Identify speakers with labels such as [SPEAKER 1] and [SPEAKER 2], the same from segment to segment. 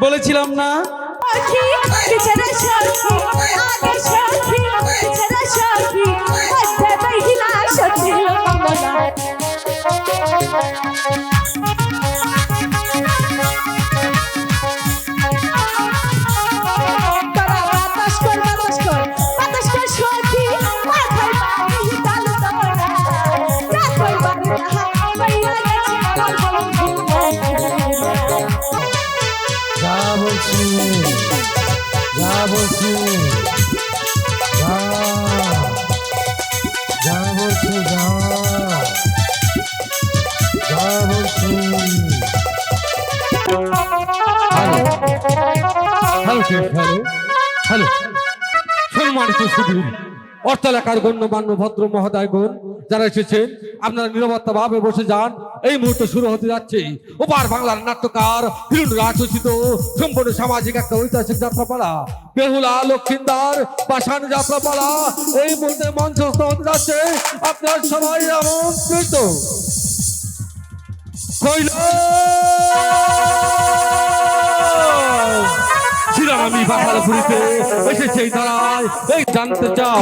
[SPEAKER 1] বলেছিলাম না
[SPEAKER 2] যা বলছি যা বলছি যা যা বলছি যা যা বলছি। হ্যালো হ্যালো হ্যালো হ্যালো সম্মানিত সুধীর অর্থালেখার গণ্যমান্য ভদ্র মহোদয়গণ যারা এসেছেন আপনারা নিরাপত্তা ভাবে বসে যান। এই মুহূর্তে শুরু হতে যাচ্ছে ওপার বাংলার নাট্যকার হিরুনরাজ রচিত সম্পূর্ণ সামাজিক একটা ঐতিহাসিক যাত্রাপালা বেহুলা লক্ষিন্দার পাষাণ যাত্রাপালা এই মুহূর্তে মঞ্চস্থ হতে যাচ্ছে। আপনার সবাই আমন্ত্রিত। আমি বাহারপুরিতে এসেছি দাঁড়ায় এই জানতে চাও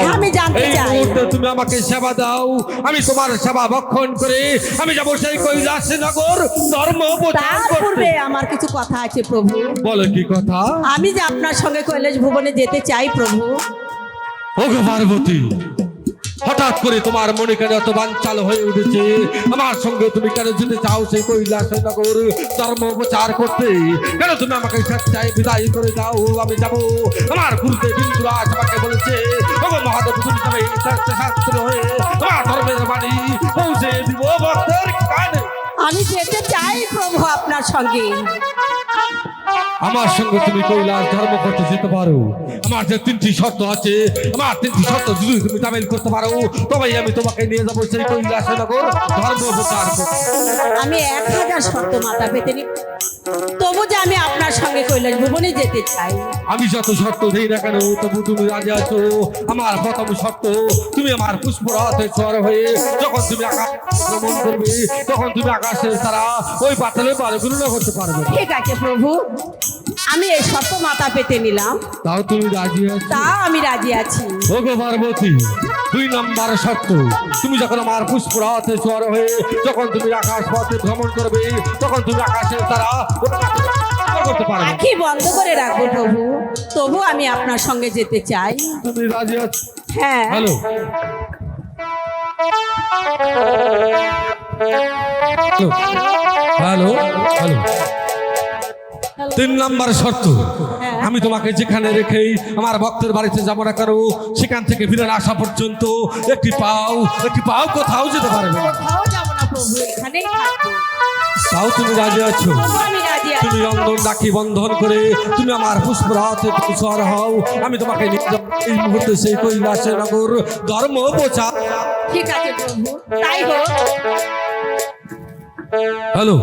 [SPEAKER 2] এই মুহূর্তে তুমি আমাকে সেবা দাও, আমি তোমার সেবা ভক্ষণ করে আমি যাবো সেই কৈলাসনগর ধর্ম প্রচার করতে।
[SPEAKER 3] আমার কিছু কথা আছে প্রভু।
[SPEAKER 2] বলো কি কথা?
[SPEAKER 3] আমি যে আপনার সঙ্গে কৈলাস ভুবনে যেতে চাই প্রভু।
[SPEAKER 2] ওগো পার্বতী, হঠাৎ করে তোমার মনে কেন এত বাঞ্চাল হয়ে উঠেছে? আমার সঙ্গে তুমি কেন যেতে চাও সেই কৈলাসনগর ধর্ম প্রচার করতে? কেন তুমি আমাকে স্বেচ্ছায় বিদায় করে দাও? আমি যাবো। আমার গুরুদেব ইন্দ্ররাজ আমাকে বলেছে ওগো মহাদেব তুমি যাবে শাস্ত্র হয়ে তোমার ধর্মের বাণী পৌঁছে দিব ভক্তের কানে।
[SPEAKER 3] আমি যেতে চাই প্রভু আপনার সঙ্গে।
[SPEAKER 2] আমার সঙ্গে তুমি কৈলাস ধর্ম করতে যেতে পারো। আমার যে 3টি শর্ত আছে, আমার 3টি শর্ত যদি তুমি তামিল করতে পারো তবেই আমি তোমাকে নিয়ে যাবো সেই কৈলাসনগর ধর্ম প্রচার করতে।
[SPEAKER 3] আমি 1000 শর্ত মাথা পেতে নি, তবু যে আমি আপনার সঙ্গে কৈলাস ভুবনে যেতে চাই।
[SPEAKER 2] আমি যত শর্ত দেই না কেন তবু তুমি রাজি আছো। আমার প্রথম শর্ত, তুমি আমার পুষ্পরাতে স্বর হয়ে যখন তুমি আকাশ ভ্রমণ করবে তখন তুমি আকাশের তারা ওই পাতালে পারে গণনা করতে পারবে।
[SPEAKER 3] ঠিক আছে প্রভু, আমি এই শর্ত মাথা পেতে নিলাম।
[SPEAKER 2] তাও তুমি রাজি আছো?
[SPEAKER 3] তা আমি রাজি আছি।
[SPEAKER 2] ওগো পার্বতী, 2 নম্বর শর্ত, তুমি যখন আমার পুষ্পরাতে স্বর হয়ে যখন তুমি আকাশ পথে ভ্রমণ করবে তখন তুমি আকাশের তারা করতে পারবে।
[SPEAKER 3] আঁখি বন্ধ করে রাখবো প্রভু, তবু আমি আপনার সঙ্গে যেতে চাই।
[SPEAKER 2] তুমি রাজি আছো?
[SPEAKER 3] হ্যাঁ।
[SPEAKER 2] হ্যালো হ্যালো হ্যালো 3 নম্বর শর্ত, আমি তোমাকে যেখানে রেখেই আমার ভক্তের বাড়িতে যাবো না কেন সেখান থেকে ফিরে আসা পর্যন্ত একটি পাও কোথাও যেতে পারবে না।
[SPEAKER 3] কোথাও যাব না প্রভু, এখানেই থাকবো।
[SPEAKER 2] তাও তুমি রাজি আছো?
[SPEAKER 3] আমি রাজি আছি।
[SPEAKER 2] তুমি অন্ধন রাখি বন্ধন করে তুমি আমার পুষ্পরাতে সর হও, আমি তোমাকে নিয়ে যাবো এই মুহূর্তে সেই কৈলাসনগর ধর্ম প্রচার।
[SPEAKER 3] ঠিক আছে প্রভু, তাই হোক।
[SPEAKER 2] হ্যালো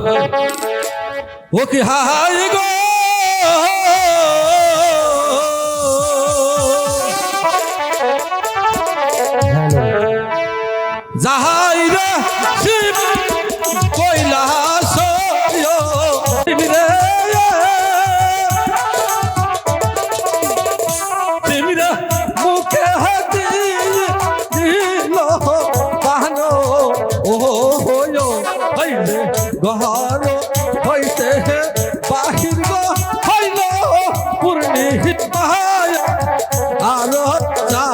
[SPEAKER 2] ওকে হাই গো যাহাই রে শিব কৈলাস রে তিমিরে মুখে হাতি দিল বাহানো ও হইল হইলে গহর হইতে বাহির গো হইল পূর্ণি আর চা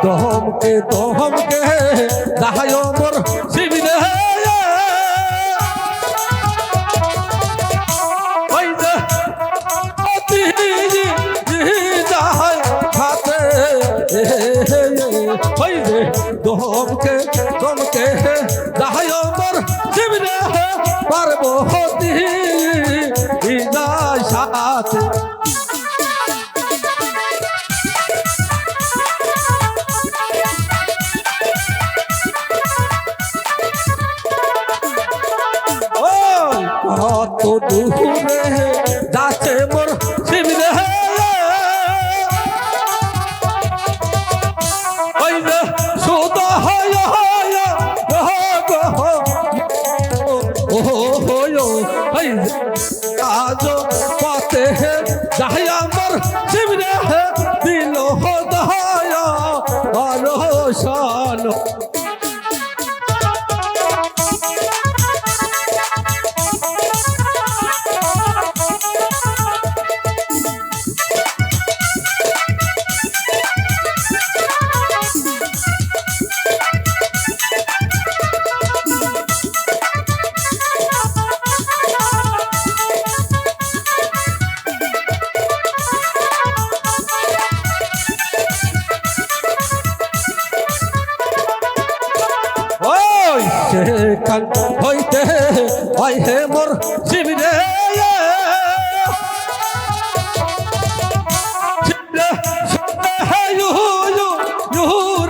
[SPEAKER 2] দহমকে দহমকে দাহায় মোর শিবিরে ওই যে অতি যাহায় হাতে ওই যে দহমকে দমকে দাহায় মোর শিবিরে পার্বতী যায় সাথে। আমার শিবরে দিল দয়া অরসান সেখান হইতে হয় হে মোর শিবরে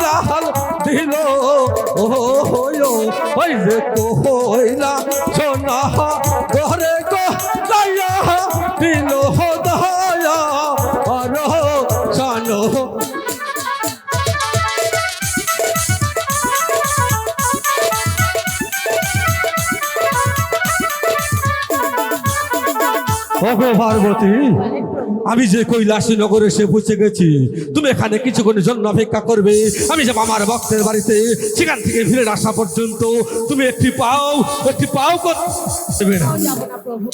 [SPEAKER 2] রাহাল দিল ওই যে কইলা সোনা ঘরে গো লাইয়া দিল দয়া আর সানো ওগো পার্বতী আমি যে কৈলাসী নগরে এসে পৌঁছে গেছি তুমি এখানে কিছুক্ষণের জন্য অপেক্ষা করবে আমি যাব আমার ভক্তের বাড়িতে সেখান থেকে ফিরে আসা পর্যন্ত তুমি একটি পাও করবে না
[SPEAKER 3] যাব না প্রভু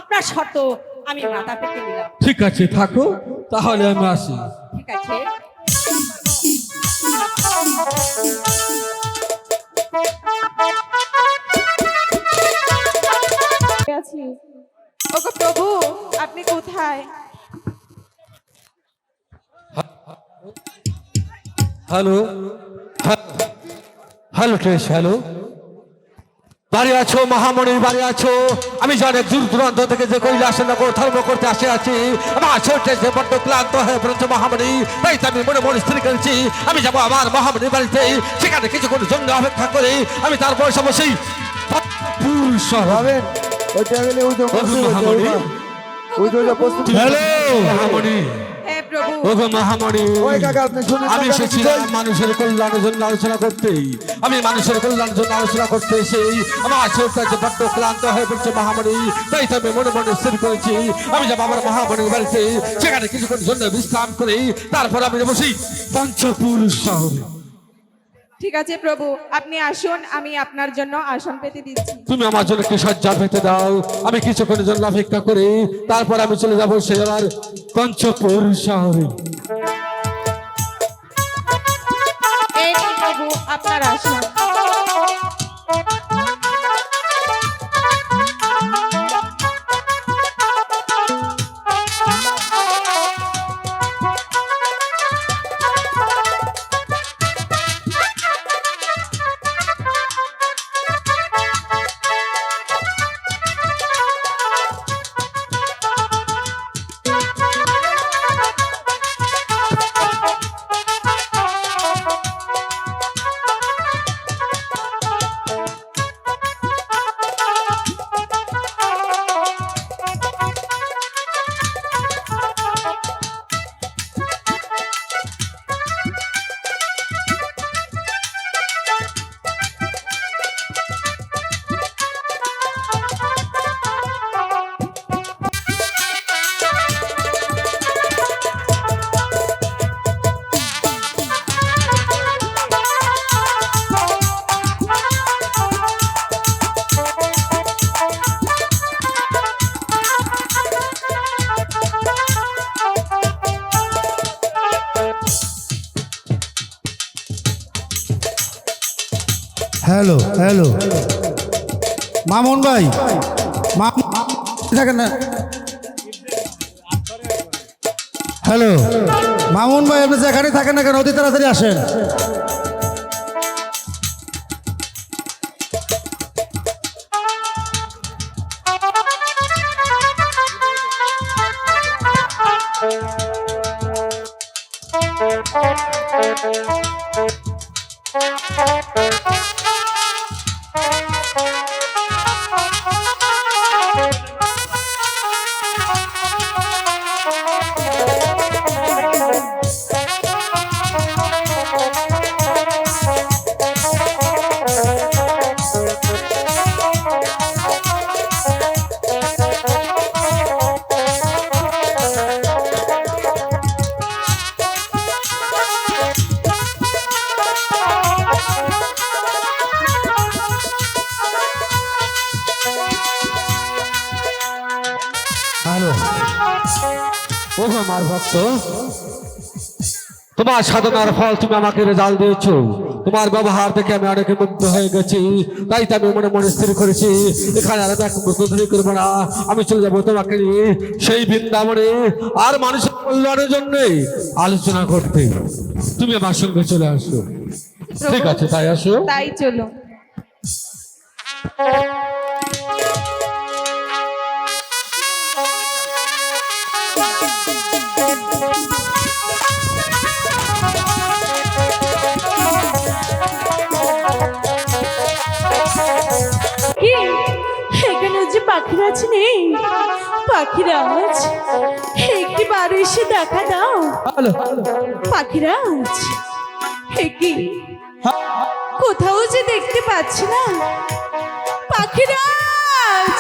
[SPEAKER 3] আপনার শর্ত আমি মাথা পেতে নিলাম
[SPEAKER 2] ঠিক আছে থাকো তাহলে আমি আসি
[SPEAKER 3] ঠিক আছে
[SPEAKER 1] আছি ওগো প্রভু আপনি কোথায়?
[SPEAKER 2] হ্যালো হ্যালো ট্রেস হ্যালো বাড়ি আছো মহামণির বাড়ি আছো আমি জানি দূর দূরান্ত থেকে যে কৈলাসের নগর ধর্ম করতে আসে আছি আমার ছোট্ট যে বড্ড ক্লান্ত হয়ে পড়েছে মহামণি তাই তো আমি মনে মনে স্থির করেছি আমি যাবো আমার মহামণির বাড়িতে সেখানে কিছুক্ষণ জন্য অপেক্ষা করে আমি তারপর সমস্যাই পুরুষ
[SPEAKER 4] ভাবেন ওই টেবিলে ওই যে
[SPEAKER 2] মহামণি
[SPEAKER 4] হ্যালো
[SPEAKER 2] মহামণি
[SPEAKER 1] হে প্রভু
[SPEAKER 2] ওগো মহামণি
[SPEAKER 4] ওই কাকা আপনি শুনুন
[SPEAKER 2] আমি এসেছিলাম মানুষের কল্যাণের জন্য আলোচনা করতেই আমি মানুষের কল্যাণের জন্য আলোচনা করতে এসেই আমার ছোট্ট যে বড্ড ক্লান্ত হয়ে পড়ছে মহামণি তাই তো আমি মনে মনে স্থির করেছি আমি যাবো আমার মহামণির বাড়িতে সেখানে কিছুক্ষণ জন্য বিশ্রাম করে তারপর আমি বসি পঞ্চপুর শহরে
[SPEAKER 1] ঠিক আছে প্রভু আপনি আসুন আমি আপনার জন্য আসন পেতে দিচ্ছি
[SPEAKER 2] তুমি আমার জন্য একটি শয্যা পেতে দাও আমি কিছুক্ষণের জন্য অপেক্ষা করি তারপর আমি চলে যাবো সে আমার পঞ্চপুর শহরে
[SPEAKER 1] এই নিন প্রভু আপনার আসন
[SPEAKER 4] হ্যালো হ্যালো মামুন ভাই থাকেন না হ্যালো মামুন ভাই আপনি যেখানে থাকেন না কেন অতি তাড়াতাড়ি আসেন
[SPEAKER 2] ও আমার ভক্ত, তোমার সাধনার ফল তুমি আমাকে রেজাল্ট দিয়েছো। তোমার ব্যবহার দেখে আমি অনেক মুগ্ধ হয়ে গেছি, তাই তো আমি মনে মনে স্থির করেছি এখানে আর এক প্রস্তুতি করবো না। আমি চলে যাবো তোমাকে নিয়ে সেই বৃন্দাবনে আর মানুষের কল্যাণের জন্যই আলোচনা করতে। তুমি আমার সঙ্গে চলে আসো। ঠিক আছে, তাই আসো।
[SPEAKER 1] তাই চলো।
[SPEAKER 3] কি এখানে যে পাখিরাজ নেই? পাখিরাজ, একটি বার এসে দেখা দাও। পাখিরাজ, কি কোথাও যে দেখতে পাচ্ছি না। পাখিরাজ,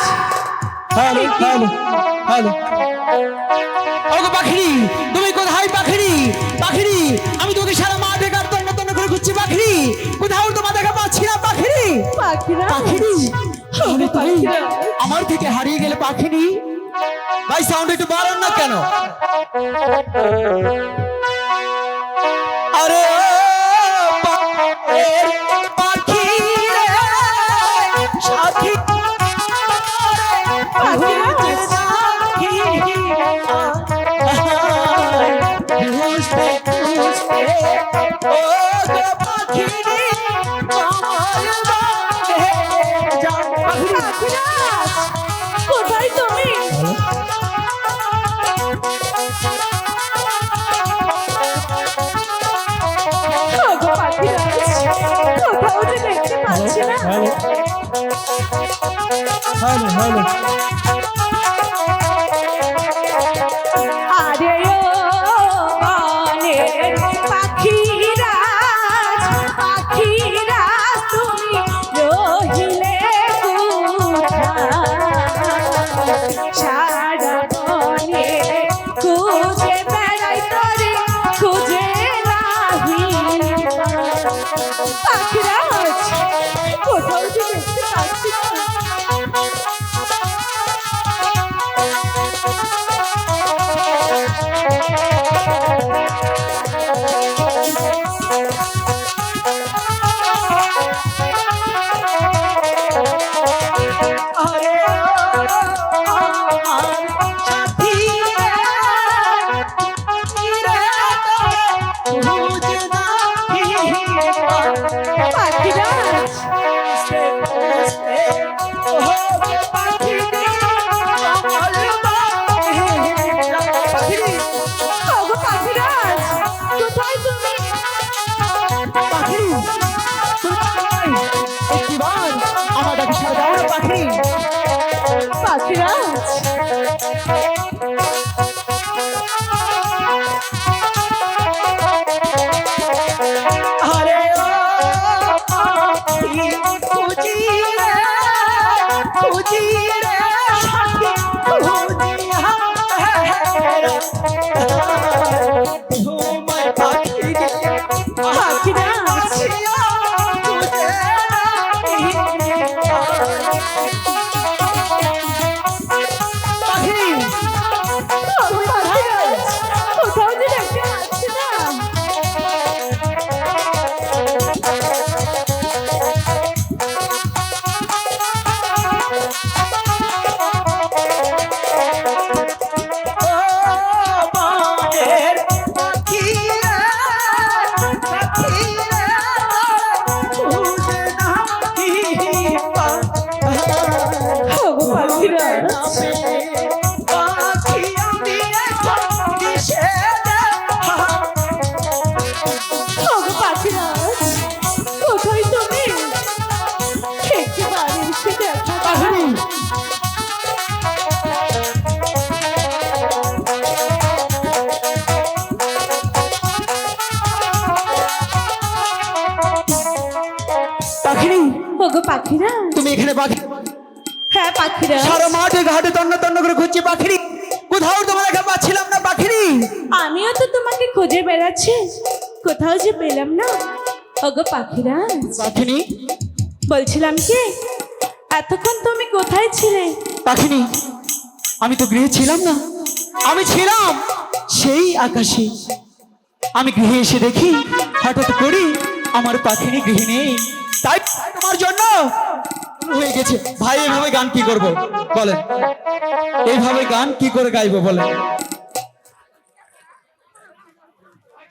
[SPEAKER 5] ওগো পাখিরি, তুমি কোথায় পাখিরি? পাখিরি, আমি তোকে সারা মাঠে কার তন্ন তন্ন করে খুঁজছি। পাখিরি, কোথাও তোমার দেখা পাচ্ছি না। পাখিরি,
[SPEAKER 3] পাখিরাজ,
[SPEAKER 5] পাখিরি,
[SPEAKER 3] ওগো পাখিরাজ,
[SPEAKER 5] আমার থেকে হারিয়ে গেলে পাখিরি। ভাই সাউন্ড একটু বাড়ান না কেন? আরে পাখি রে, সাথী
[SPEAKER 3] কোথায় তুমি? ওগো পাখিরাজ, কোথাও যে দেখতে পাচ্ছি না। আরে ও বনের পাখিরাজ, পাখিরাজ তুমি রহিলে কোথায়? সারা বনে খুঁজে বেড়াই তরে, খুঁজে নাহি পাখিরাজ, কোথাও যে দেখতে পাচ্ছি না।
[SPEAKER 5] আরে সাথী রে,
[SPEAKER 3] পাখিরাজ, ওগো পাখিরাজ, কোথায় তুমি?
[SPEAKER 5] আমার ডাকে সারা দাও না পাখি।
[SPEAKER 3] পাখিরাজ,
[SPEAKER 5] আরে ও খুঁজি রে, খুঁজি রে সাথী, খুঁজি তোমায় পাখি
[SPEAKER 3] পাখিরাজ, ওগো পাখিরাজ, কোথাও যে দেখতে পাচ্ছি না। ওগো পাখিরাজ, ওগো পাখিরাজ, কোথায় তুমি? একবার এসে দেখা দাও।
[SPEAKER 5] পাখিরি,
[SPEAKER 3] ওগো পাখিরাজ,
[SPEAKER 5] তুমি এখানে পাখি?
[SPEAKER 3] হ্যাঁ পাখিরাজ,
[SPEAKER 5] সারা মাঠে ঘাটে তন্ন তন্ন করে খুঁজছি পাখিরি, কোথাও তোমার দেখা পাচ্ছিলাম না পাখিরি।
[SPEAKER 3] আমিও তো তোমাকে খুঁজে বেড়াচ্ছি, কোথাও যে পেলাম না। ওগো পাখিরাজ,
[SPEAKER 5] পাখিনি,
[SPEAKER 3] বলছিলাম কি এতক্ষণ তুমি কোথায় ছিলে?
[SPEAKER 5] পাখিনি, আমি তো গৃহে ছিলাম না। আমি ছিলাম সেই আকাশে আমি গৃহে এসে দেখি হঠাৎ করে আমার পাখিনি গৃহে নেই। তাই তোমার জন্য হয়ে গেছে। ভাই এভাবে গান কি করব বলেন, এইভাবে গান কি করে গাইবো বলেন?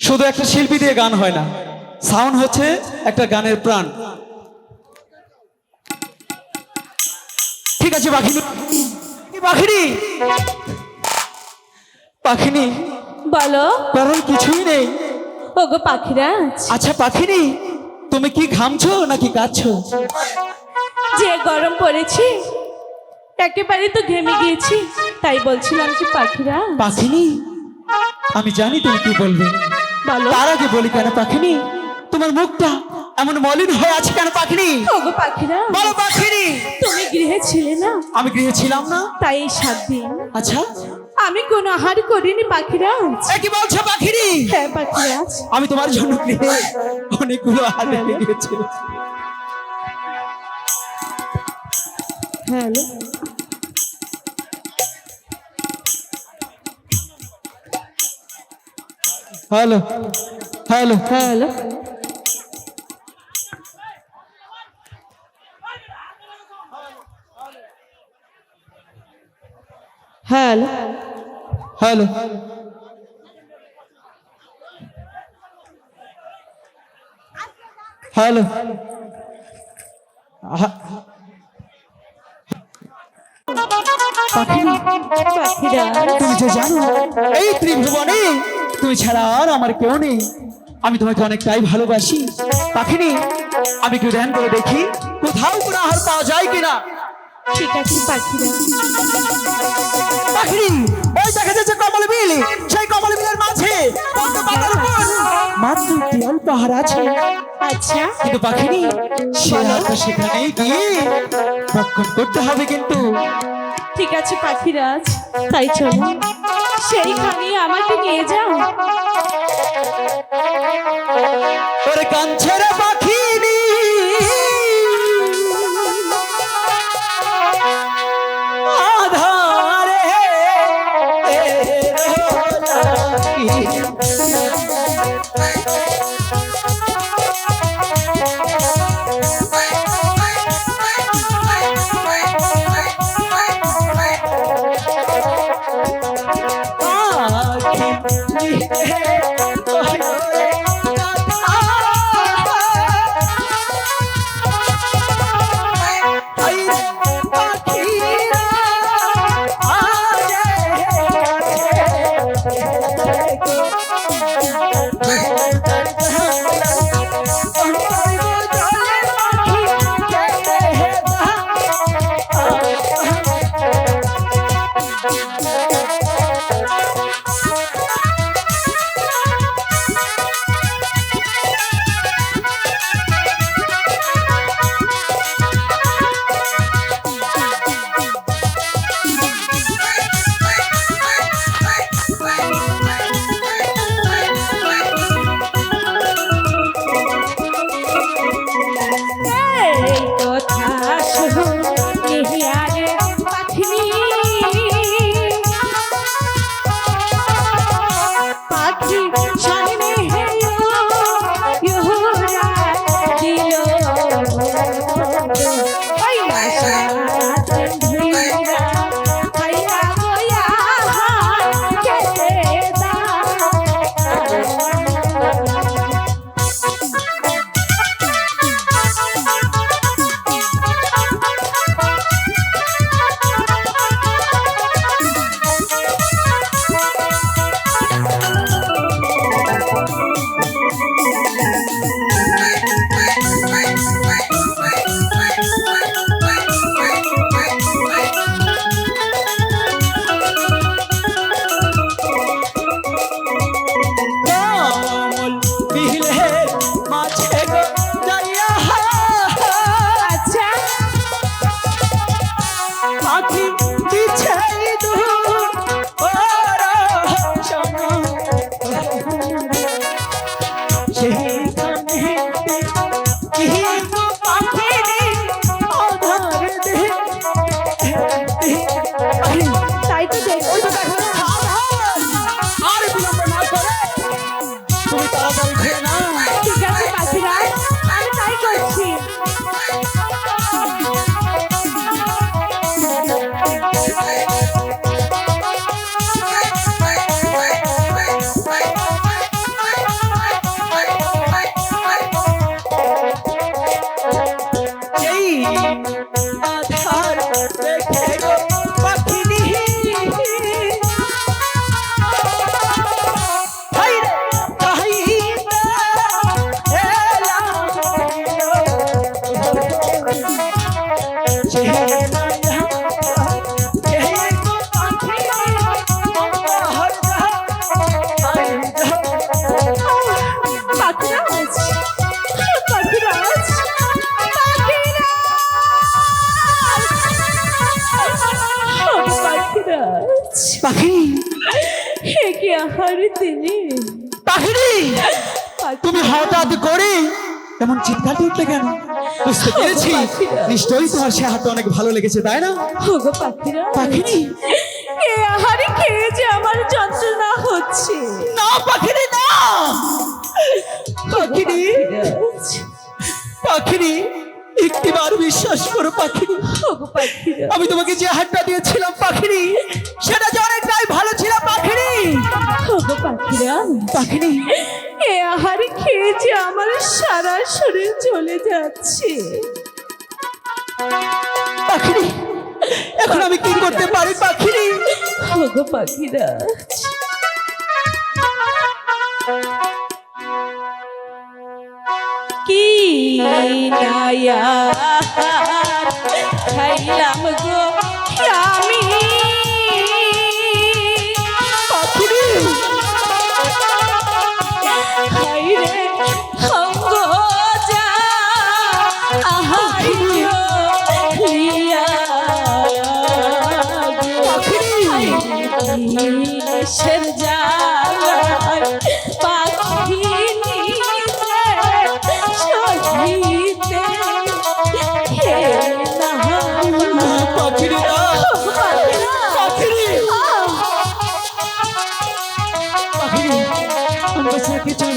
[SPEAKER 5] শুধু একটা শিল্পী দিয়ে গান হয় না, সাউন্ড হচ্ছে একটা গানের প্রাণ। ঠিক আছে পাখিনি, পাখিনি, পাখিনি,
[SPEAKER 3] বলো
[SPEAKER 5] কারণ কিছুই নেই।
[SPEAKER 3] ওগো পাখিরাজ,
[SPEAKER 5] আচ্ছা পাখিনি, তুমি কি ঘামছো নাকি কাঁদছো?
[SPEAKER 3] যে গরম পড়েছে একেবারে তো ঘেমে গিয়েছি, তাই বলছিলাম কি পাখিরাজ।
[SPEAKER 5] পাখিনি, আমি জানি তুমি কি বলবে,
[SPEAKER 3] বলো
[SPEAKER 5] তার আগে বলি কেন পাখিনি, তোমার মুখটা এমন মলিন হয়ে আছে কেন পাখিনি?
[SPEAKER 3] ওগো পাখিরাজ,
[SPEAKER 5] বলো পাখিনি।
[SPEAKER 3] তুমি গৃহে ছিলে না,
[SPEAKER 5] আমি গৃহে ছিলাম না।
[SPEAKER 3] তাই এই 7 দিন
[SPEAKER 5] আচ্ছা,
[SPEAKER 3] আমি কোনো আহার করিনি পাখিরাজ।
[SPEAKER 5] এ কি বলছো পাখিনি?
[SPEAKER 3] হ্যাঁ পাখিরাজ,
[SPEAKER 5] আমি তোমার জন্য গৃহে অনেকগুলো আহার রেখে গিয়েছি।
[SPEAKER 3] Hello
[SPEAKER 5] hello hello
[SPEAKER 3] hello, hello
[SPEAKER 5] hello hello, পাখিনি,
[SPEAKER 3] পাখিরাজ,
[SPEAKER 5] তুমি যে জানো এই ত্রিভুবনে তুমি ছাড়া আর আমার কেউ নেই। আমি তোমাকে অনেকটাই ভালোবাসি পাখিনি। আমি একটু ধ্যান করে দেখি কোথাও কোনো আহার পাওয়া যায় কিনা।
[SPEAKER 3] ঠিক আছে পাখিরাজ।
[SPEAKER 5] পাখিনি, ওই দেখা যাচ্ছে কমল বিল, সেই কমল বিলের মাঝে মাত্র একটি অল্প আহার আছে।
[SPEAKER 3] আচ্ছা
[SPEAKER 5] কিন্তু পাখিনি, সে আহারটা সেখানে গিয়ে ভক্ষণ করতে হবে কিন্তু।
[SPEAKER 3] ঠিক আছে পাখিরাজ, তাই চলো সেইখানে আমাকে নিয়ে যাও।
[SPEAKER 5] ওরে কাঞ্চের পাখিনি, আধারে
[SPEAKER 3] বাড়িতে
[SPEAKER 5] পাখিনি তুমি হঠাৎ করে এমন চিৎকার উঠলে কেন? বুঝতে পেরেছি, নিশ্চয়ই তোমার সে হাতটা অনেক ভালো লেগেছে, তাই না?
[SPEAKER 3] ওগো পাখিরা
[SPEAKER 5] পাখিনি
[SPEAKER 3] এ আহারে খেয়ে যে আমার যন্ত্রণা হচ্ছে।
[SPEAKER 5] না পাখিনি না, পাখিনি পাখিনি একটিবার বিশ্বাস করো পাখিনি,
[SPEAKER 3] ওগো পাখিরা
[SPEAKER 5] আমি তোমাকে যে হাতটা দিয়েছিলাম পাখিনি, সেটা যে অনেকটাই ভালো ছিল পাখিনি।
[SPEAKER 3] ওগো পাখিরা
[SPEAKER 5] পাখিনি
[SPEAKER 3] এ আহারে খেয়ে যে আমার সারা শরীর চলে যাচ্ছে।
[SPEAKER 5] পাখিনি এখন আমি কি করতে পারি পাখিনি?
[SPEAKER 3] ওগো পাখিরা কি নায়া খাইলাম গো আমি
[SPEAKER 5] পাখিনি
[SPEAKER 3] হাইরে সঙ্গ যা আহারিও লিয়া দেশের জালায় পাখি নিজে সহিতে হে না
[SPEAKER 5] পাখিনি না পাখিনি পাখিনি আমি কাছে কিছু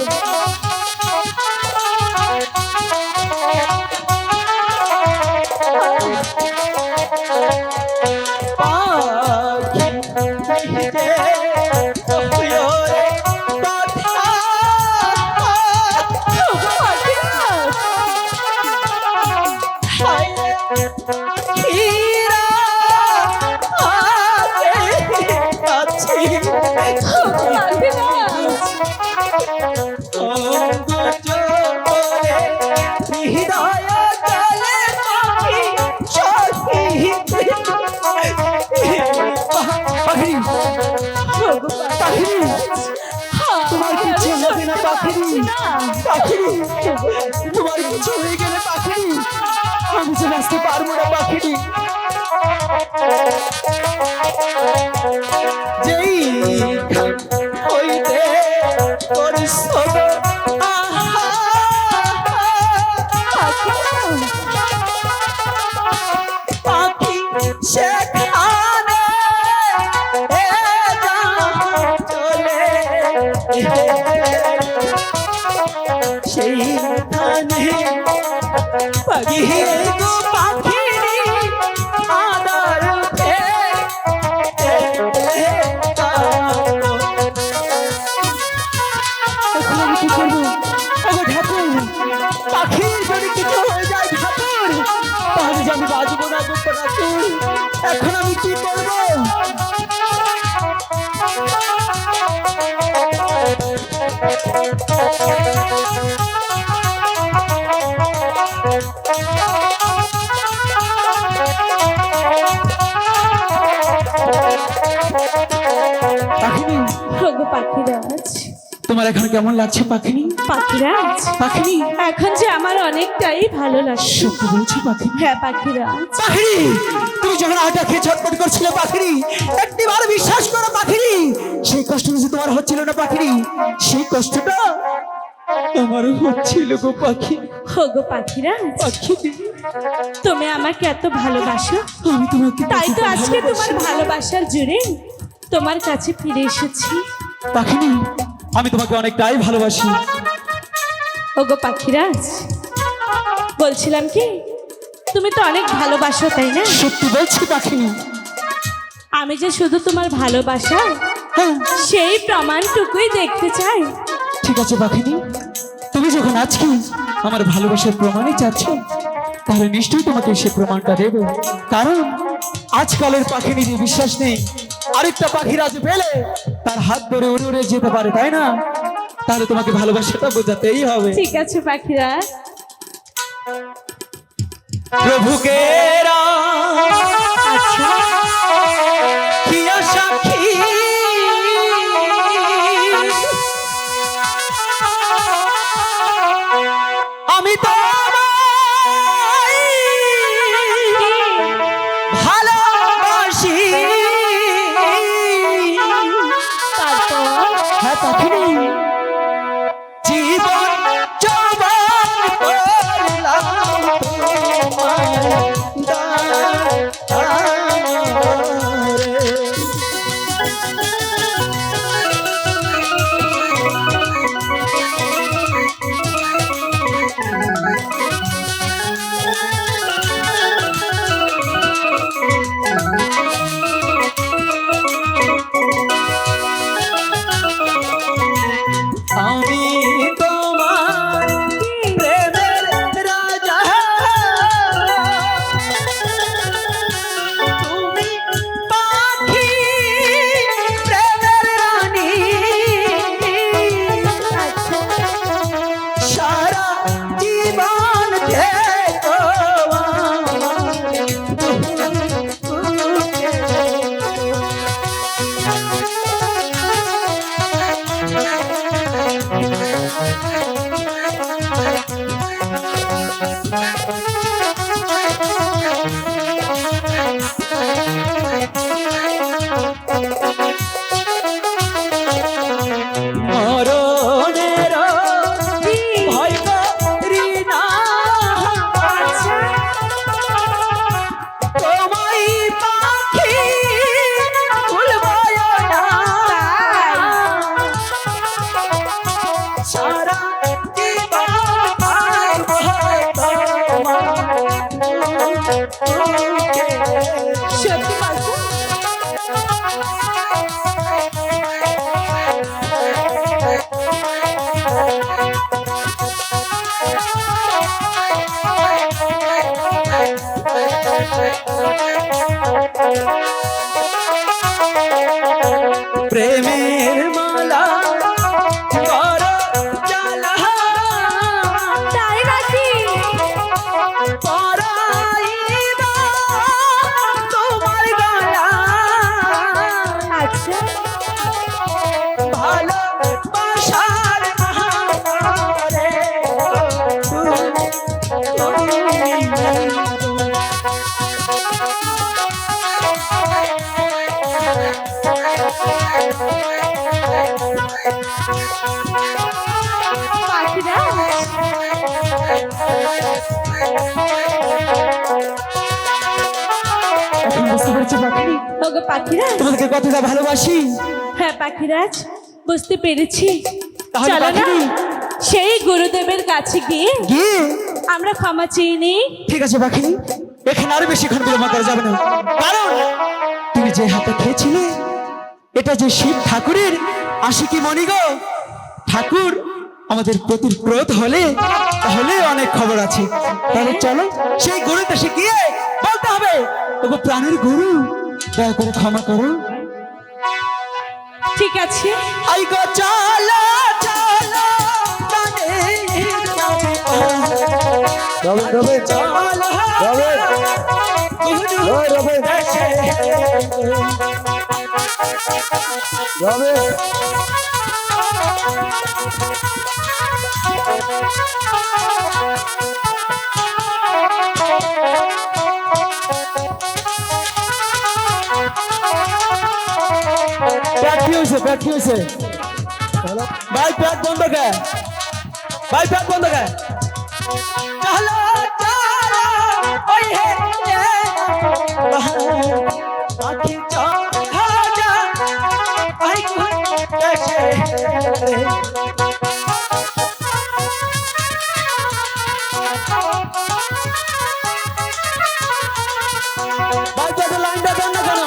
[SPEAKER 5] তোমার কিছু হবে না পাখিনি, পাখিনি তোমার কিছু হয়ে গেলে পাখিনি আমি যে বাঁচতে পারবো না পাখিনি। যেই হইতে পরিশ্রম পাখি সেখানে চলে সেইখানে পাখি গো পাখিরি আদার এখন আমি কি করবো? ওগো ঠাকুর, পাখির যদি কিছু হয়ে যায় ঠাকুর, তাহলে যে আমি বাঁচবো না গো ঠাকুর, এখন আমি কি করবো? পাখিনি
[SPEAKER 3] ওগো পাখিরাজ
[SPEAKER 5] তোমার এখন কেমন লাগছে পাখিনি?
[SPEAKER 3] পাখিরাজ
[SPEAKER 5] পাখিনি
[SPEAKER 3] এখন যে আমার অনেকটাই ভালো লাগছে।
[SPEAKER 5] সত্যি বলছো পাখিনি?
[SPEAKER 3] হ্যাঁ পাখিরাজ
[SPEAKER 5] পাখিনি তুমি যখন আটা খেয়ে ছটফট করছিলে পাখিনি, একটিবার বিশ্বাস করো পাখিনি, সেই কষ্ট যে তোমার হচ্ছিল না পাখিনি, সেই কষ্টটা আমারও হচ্ছিল গো পাখি।
[SPEAKER 3] ওগো পাখিরাজ
[SPEAKER 5] পাখিনি
[SPEAKER 3] তুমি আমাকে এত ভালোবাসো,
[SPEAKER 5] আমি তোমাকে
[SPEAKER 3] তাই তো আজকে তোমার
[SPEAKER 5] ভালোবাসি।
[SPEAKER 3] ভালোবাসার জুড়ে তোমার কাছে ফিরে এসেছি।
[SPEAKER 5] পাখিনি আমি তোমাকে অনেকটাই ভালোবাসি।
[SPEAKER 3] ওগো পাখিরাজ বলছিলাম কি তুমি তো অনেক ভালোবাসো তাই না?
[SPEAKER 5] সত্যি বলছি পাখিনি।
[SPEAKER 3] আমি যে শুধু তোমার ভালোবাসা
[SPEAKER 5] হ্যাঁ
[SPEAKER 3] সেই প্রমাণটুকুই দেখতে চাই।
[SPEAKER 5] ঠিক আছে পাখিনি, তুমি যখন আজকে আমার ভালোবাসার প্রমাণই চাচ্ছ, তাহলে নিশ্চয়ই তোমাকে সে প্রমাণটা দেব। কারণ আজকালের পাখিনি যে বিশ্বাস নেই, আরেকটা পাখির আজ পেলে তার হাত ধরে উড়ে উড়ে যেতে পারে, তাই না? তাহলে তোমাকে ভালোবাসাটা বোঝাতেই হবে।
[SPEAKER 3] ঠিক আছে পাখিরাজ।
[SPEAKER 5] প্রভুকে
[SPEAKER 3] আচ্ছা
[SPEAKER 5] সাক্ষী আমি তো ভালোবাসি।
[SPEAKER 3] তারপর
[SPEAKER 5] পাখিনি জীবন জবান করলাম আমি তোমার প্রেমের রাজা তুমি পাখি প্রেমের রানী সারা জীবন থেকো মরণের ভয় করি না তোমায় পাখি ভুলবয় না সারা জীবন থাকবো
[SPEAKER 3] সত্যি বলছো?
[SPEAKER 5] প্রেমের মালা বড় জ্বালা
[SPEAKER 3] তাই নাকি?
[SPEAKER 5] পরাইবা তোমার গলা
[SPEAKER 3] আচ্ছা,
[SPEAKER 5] ভালোবাসার মহারে
[SPEAKER 3] পাখিরা
[SPEAKER 5] এখন বুঝতে পারছি পাখি
[SPEAKER 3] ওগো পাখিরা,
[SPEAKER 5] তোমাদেরকে কতটা ভালোবাসি।
[SPEAKER 3] হ্যাঁ পাখিরাজ, বুঝতে পেরেছি।
[SPEAKER 5] তাহলে
[SPEAKER 3] চলো না
[SPEAKER 5] পাখিনি?
[SPEAKER 3] সেই গুরুদেবের কাছে গিয়ে
[SPEAKER 5] গিয়ে
[SPEAKER 3] আমরা ক্ষমা চেয়ে নিই।
[SPEAKER 5] ঠিক আছে পাখিনি, এখানে আরো বেশিক্ষণ বিলম্ব করা যাবে না, কারণ তুমি যে হাতে খেয়েছিলে এটা যে শিব ঠাকুরের আশিকি মণি গো। ঠাকুর আমাদের প্রতি ক্রোধ হলে তাহলে অনেক খবর আছে। তাহলে চলো সেই গুরুর দেশে গিয়ে বলতে হবে, ওগো প্রাণের গুরু, দয়া করে ক্ষমা করো।
[SPEAKER 3] ঠিক আছে,
[SPEAKER 5] আই গো চলো চলো প্রাণের
[SPEAKER 4] রবেন
[SPEAKER 5] চলো
[SPEAKER 4] রবেন ওই রবেন রবেন
[SPEAKER 5] প্যাট কি হয়েছে? প্যাট কি হয়েছে? ভাই প্যাট বন্ধ কে? ভাই প্যাট বন্ধ কে? চলো চলো ওই হে পাখি চলো যা আই দেশে ভাই প্যাটের লাইনটা দেন না কেন?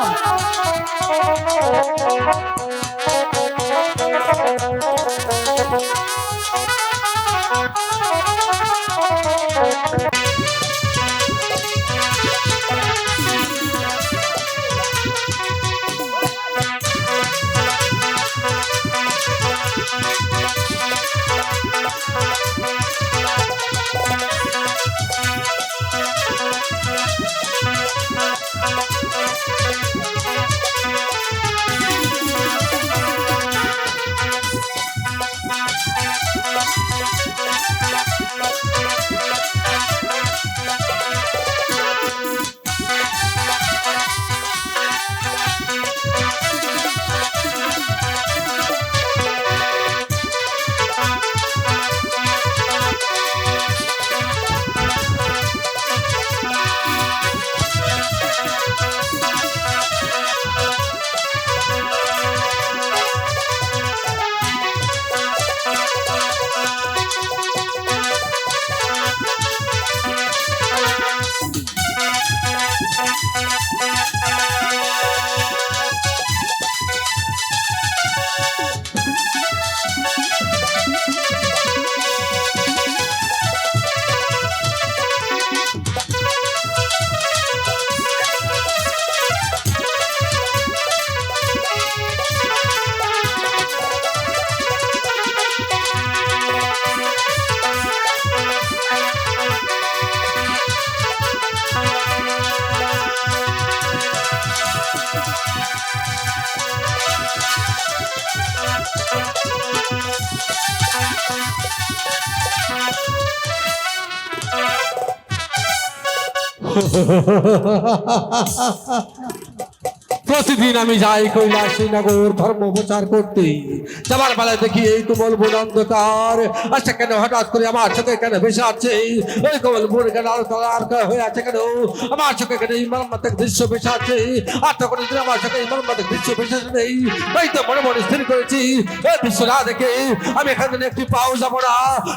[SPEAKER 2] প্রতিদিন আমি যাই কৈলাসী নগর ধর্ম প্রচার করতে, যাবার বেলায় দেখি এই কোমল বন অন্ধকার। আচ্ছা কেন হঠাৎ করে আমার চোখে কেন ভেসে আছে ওই কোমল বন কেন আর হয়ে আছে কেন? আমার চোখে কেন এই মর্মান্তিক দৃশ্য ভেসে আছে? আর তখন আমার চোখে এই মর্মান্তিক দৃশ্য ভেসে নেই। এই তো মনে মনে স্থির করেছি এই দৃশ্য না দেখে আমি এখান থেকে একটি পাও যাবো না।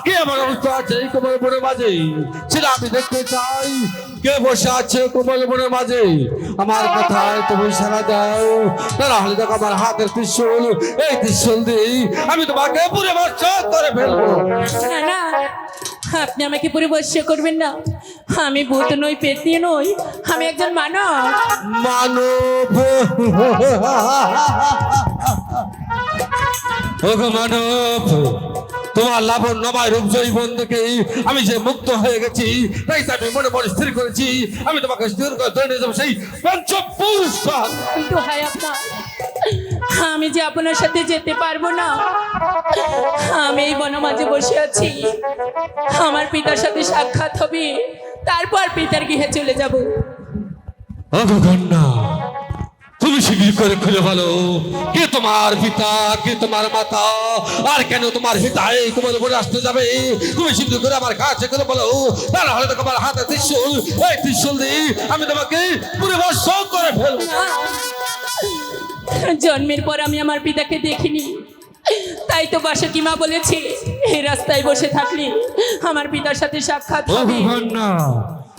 [SPEAKER 2] কে আমার অবস্থা আছে এই কোমল বনের মাঝে সেটা আমি দেখতে চাই। কে বসে আছে কোমল বনের মাঝে? আমার কথায় তুমি সারা দাও, না হলে দেখো আমার হাতের ত্রিশূল, এই ত্রিশূল দিয়ে আমি তোমাকে পুরে বর্ষ করে ফেলবো।
[SPEAKER 3] না না, আপনি আমাকে পুরো বর্ষ করবেন না। আমি ভূত নই, পেতনি নই, আমি একজন মানব।
[SPEAKER 2] মানব ওগো মানব, তোমার লাবণ্য নবায় রূপ জৈবন থেকে আমি যে মুক্ত হয়ে গেছি, তাই তো আমি মনে মনে স্থির করেছি আমি তোমাকে স্থির করে ধরে নিয়ে যাবো সেই পঞ্চপুরুষ।
[SPEAKER 3] কিন্তু হাই আপনার, আমি যে আপনার সাথে যেতে পারবো না। আমি এই বনমাঝে বসে আছি, আমার পিতার সাথে সাক্ষাৎ হবে, তারপর পিতার গৃহে চলে যাব।
[SPEAKER 2] ওগো কন্যা, তুমি শিগগির করে খুলে বলো কে তোমার পিতা, কে তোমার মাতা, আর কেন তোমার পিতা এই তোমার উপরে আসতে যাবে? তুমি শিগগির করে আমার কাছে করে বলো, না হলে তো আমার হাতে ত্রিশূল, এই ত্রিশূল দিয়ে আমি তোমাকে পুরো বর্ষ করে ফেলবো।
[SPEAKER 3] জন্মের পর আমি আমার পিতাকে দেখিনি, তাই তো বাসকি মা বলেছে এই রাস্তায় বসে থাকলে আমার পিতার সাথে সাক্ষাৎ হবে।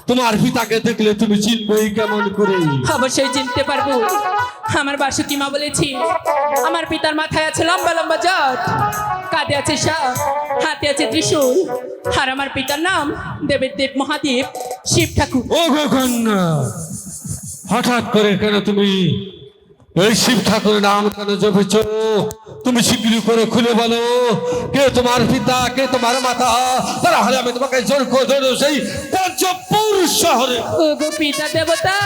[SPEAKER 2] তোমার পিতাকে দেখলে তুমি চিনবই কেমন করে?
[SPEAKER 3] অবশ্যই চিনতে পারবো। আমার বাসকি মা বলেছি আমার পিতার মাথায় আছে লম্বা লম্বা জট, কাঁধে আছে সাপ, হাতে আছে ত্রিশূল, আর আমার পিতার নাম দেবের দেব মহাদেব শিব ঠাকুর।
[SPEAKER 2] ও কন্যা, হঠাৎ করে কেন তুমি এই শিব ঠাকুরের নাম কেন জপেছ? তুমি শিগগির করে খুলে বলো কে তোমার পিতা, কে তোমার মাতা, তাহলে আমি তোমাকে জোর করে ধরে সেই পঞ্চপুরুষ শহরে।
[SPEAKER 3] ওগো পিতা দেবতা,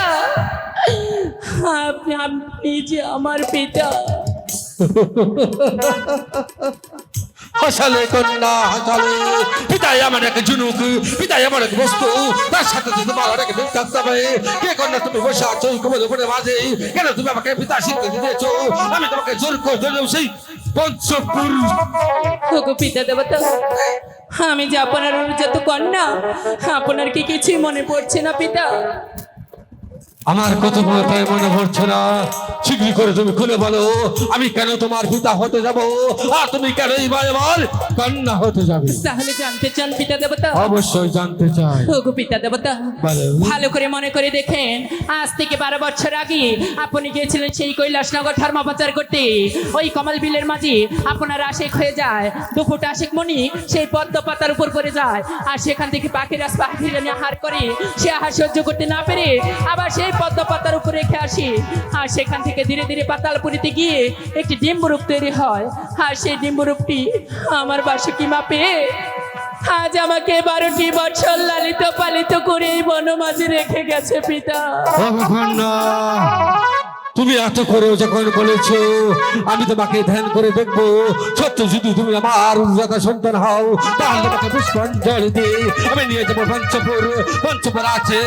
[SPEAKER 3] আপনি যে আমার পিতা।
[SPEAKER 2] হাসালে কন্যা হাসালে, পিতাই আমার এক জুনুক, পিতাই আমার এক বস্তু, তার সাথে তোমার অনেক মিল থাকতে হবে। কে কন্যা তুমি বসে আছো কোমল উপরে মাঝে, কেন তুমি আমাকে পিতা স্বীকৃতি দিয়েছো? আমি তোমাকে জোর করে ধরে সেই পঞ্চপুরুষ।
[SPEAKER 3] ওগো পিতা দেবতা, আমি যে আপনার অনুজাত কন্যা, আপনার কি কিছুই মনে পড়ছে না পিতা?
[SPEAKER 2] আমার কত তাই মনে পড়ছে না। শীঘ্রই করে তুমি খুলে বলো আমি কেন তোমার পিতা হতে যাব, আর তুমি কেন আমার কন্যা হতে যাবে?
[SPEAKER 3] তাহলে জানতে চান পিতা দেবতা?
[SPEAKER 2] অবশ্যই জানতে চাই।
[SPEAKER 3] ওগো পিতা দেবতা,
[SPEAKER 2] বলো।
[SPEAKER 3] ভালো করে মনে করে দেখেন, আজ থেকে 12 বছর আগে আপনি গিয়েছিলেন সেই কৈলাসনগর ধর্ম প্রচার করতে। ওই কমল বিলের মাঝে আপনার আশেক হয়ে যায়, দুপুট আশেক মণি সেই পদ্ম পাতার উপর পড়ে যায়, আর সেখান থেকে পাখিরা পাখিরা নিয়ে আহার করে, সে আহার সহ্য করতে না পেরে আবার সেই পদ্ম পাতার উপর রেখে আসি, আর সেখান থেকে ধীরে ধীরে পাতালপুরিতে গিয়ে একটি ডিম্বরূপ তৈরি হয়, আর সেই ডিম্বরূপটি আমার বাসুকি মা পেয়ে আজ আমাকে 12টি বছর লালিত পালিত করে এই বনমাঝে রেখে গেছে পিতা।
[SPEAKER 2] তুমি এত করে যখন বলেছো আমি তোমাকে ধ্যান করে দেখবো, সত্য যদি তুমি আমার উর্জাতা সন্তান হও তাহলে তোমাকে পুষ্পাঞ্জলি দিয়ে আমি নিয়ে যাবো পঞ্চপুর। পঞ্চপুর আছে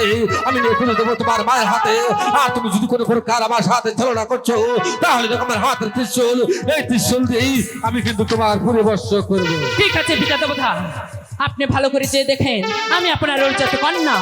[SPEAKER 2] আমি নিয়ে তুলে দেবো তোমার মায়ের হাতে, আর তুমি যদি কোনো প্রকার আমার সাথে ছলনা করছো তাহলে আমার হাতের ত্রিশূল, এই ত্রিশূল দিয়েই আমি কিন্তু তোমার পরিবর্ষ করবো।
[SPEAKER 3] ঠিক আছে পিতা দেবতা, আপনি ভালো করে চেয়ে দেখেন আমি আপনার উর্জাত কন্যা।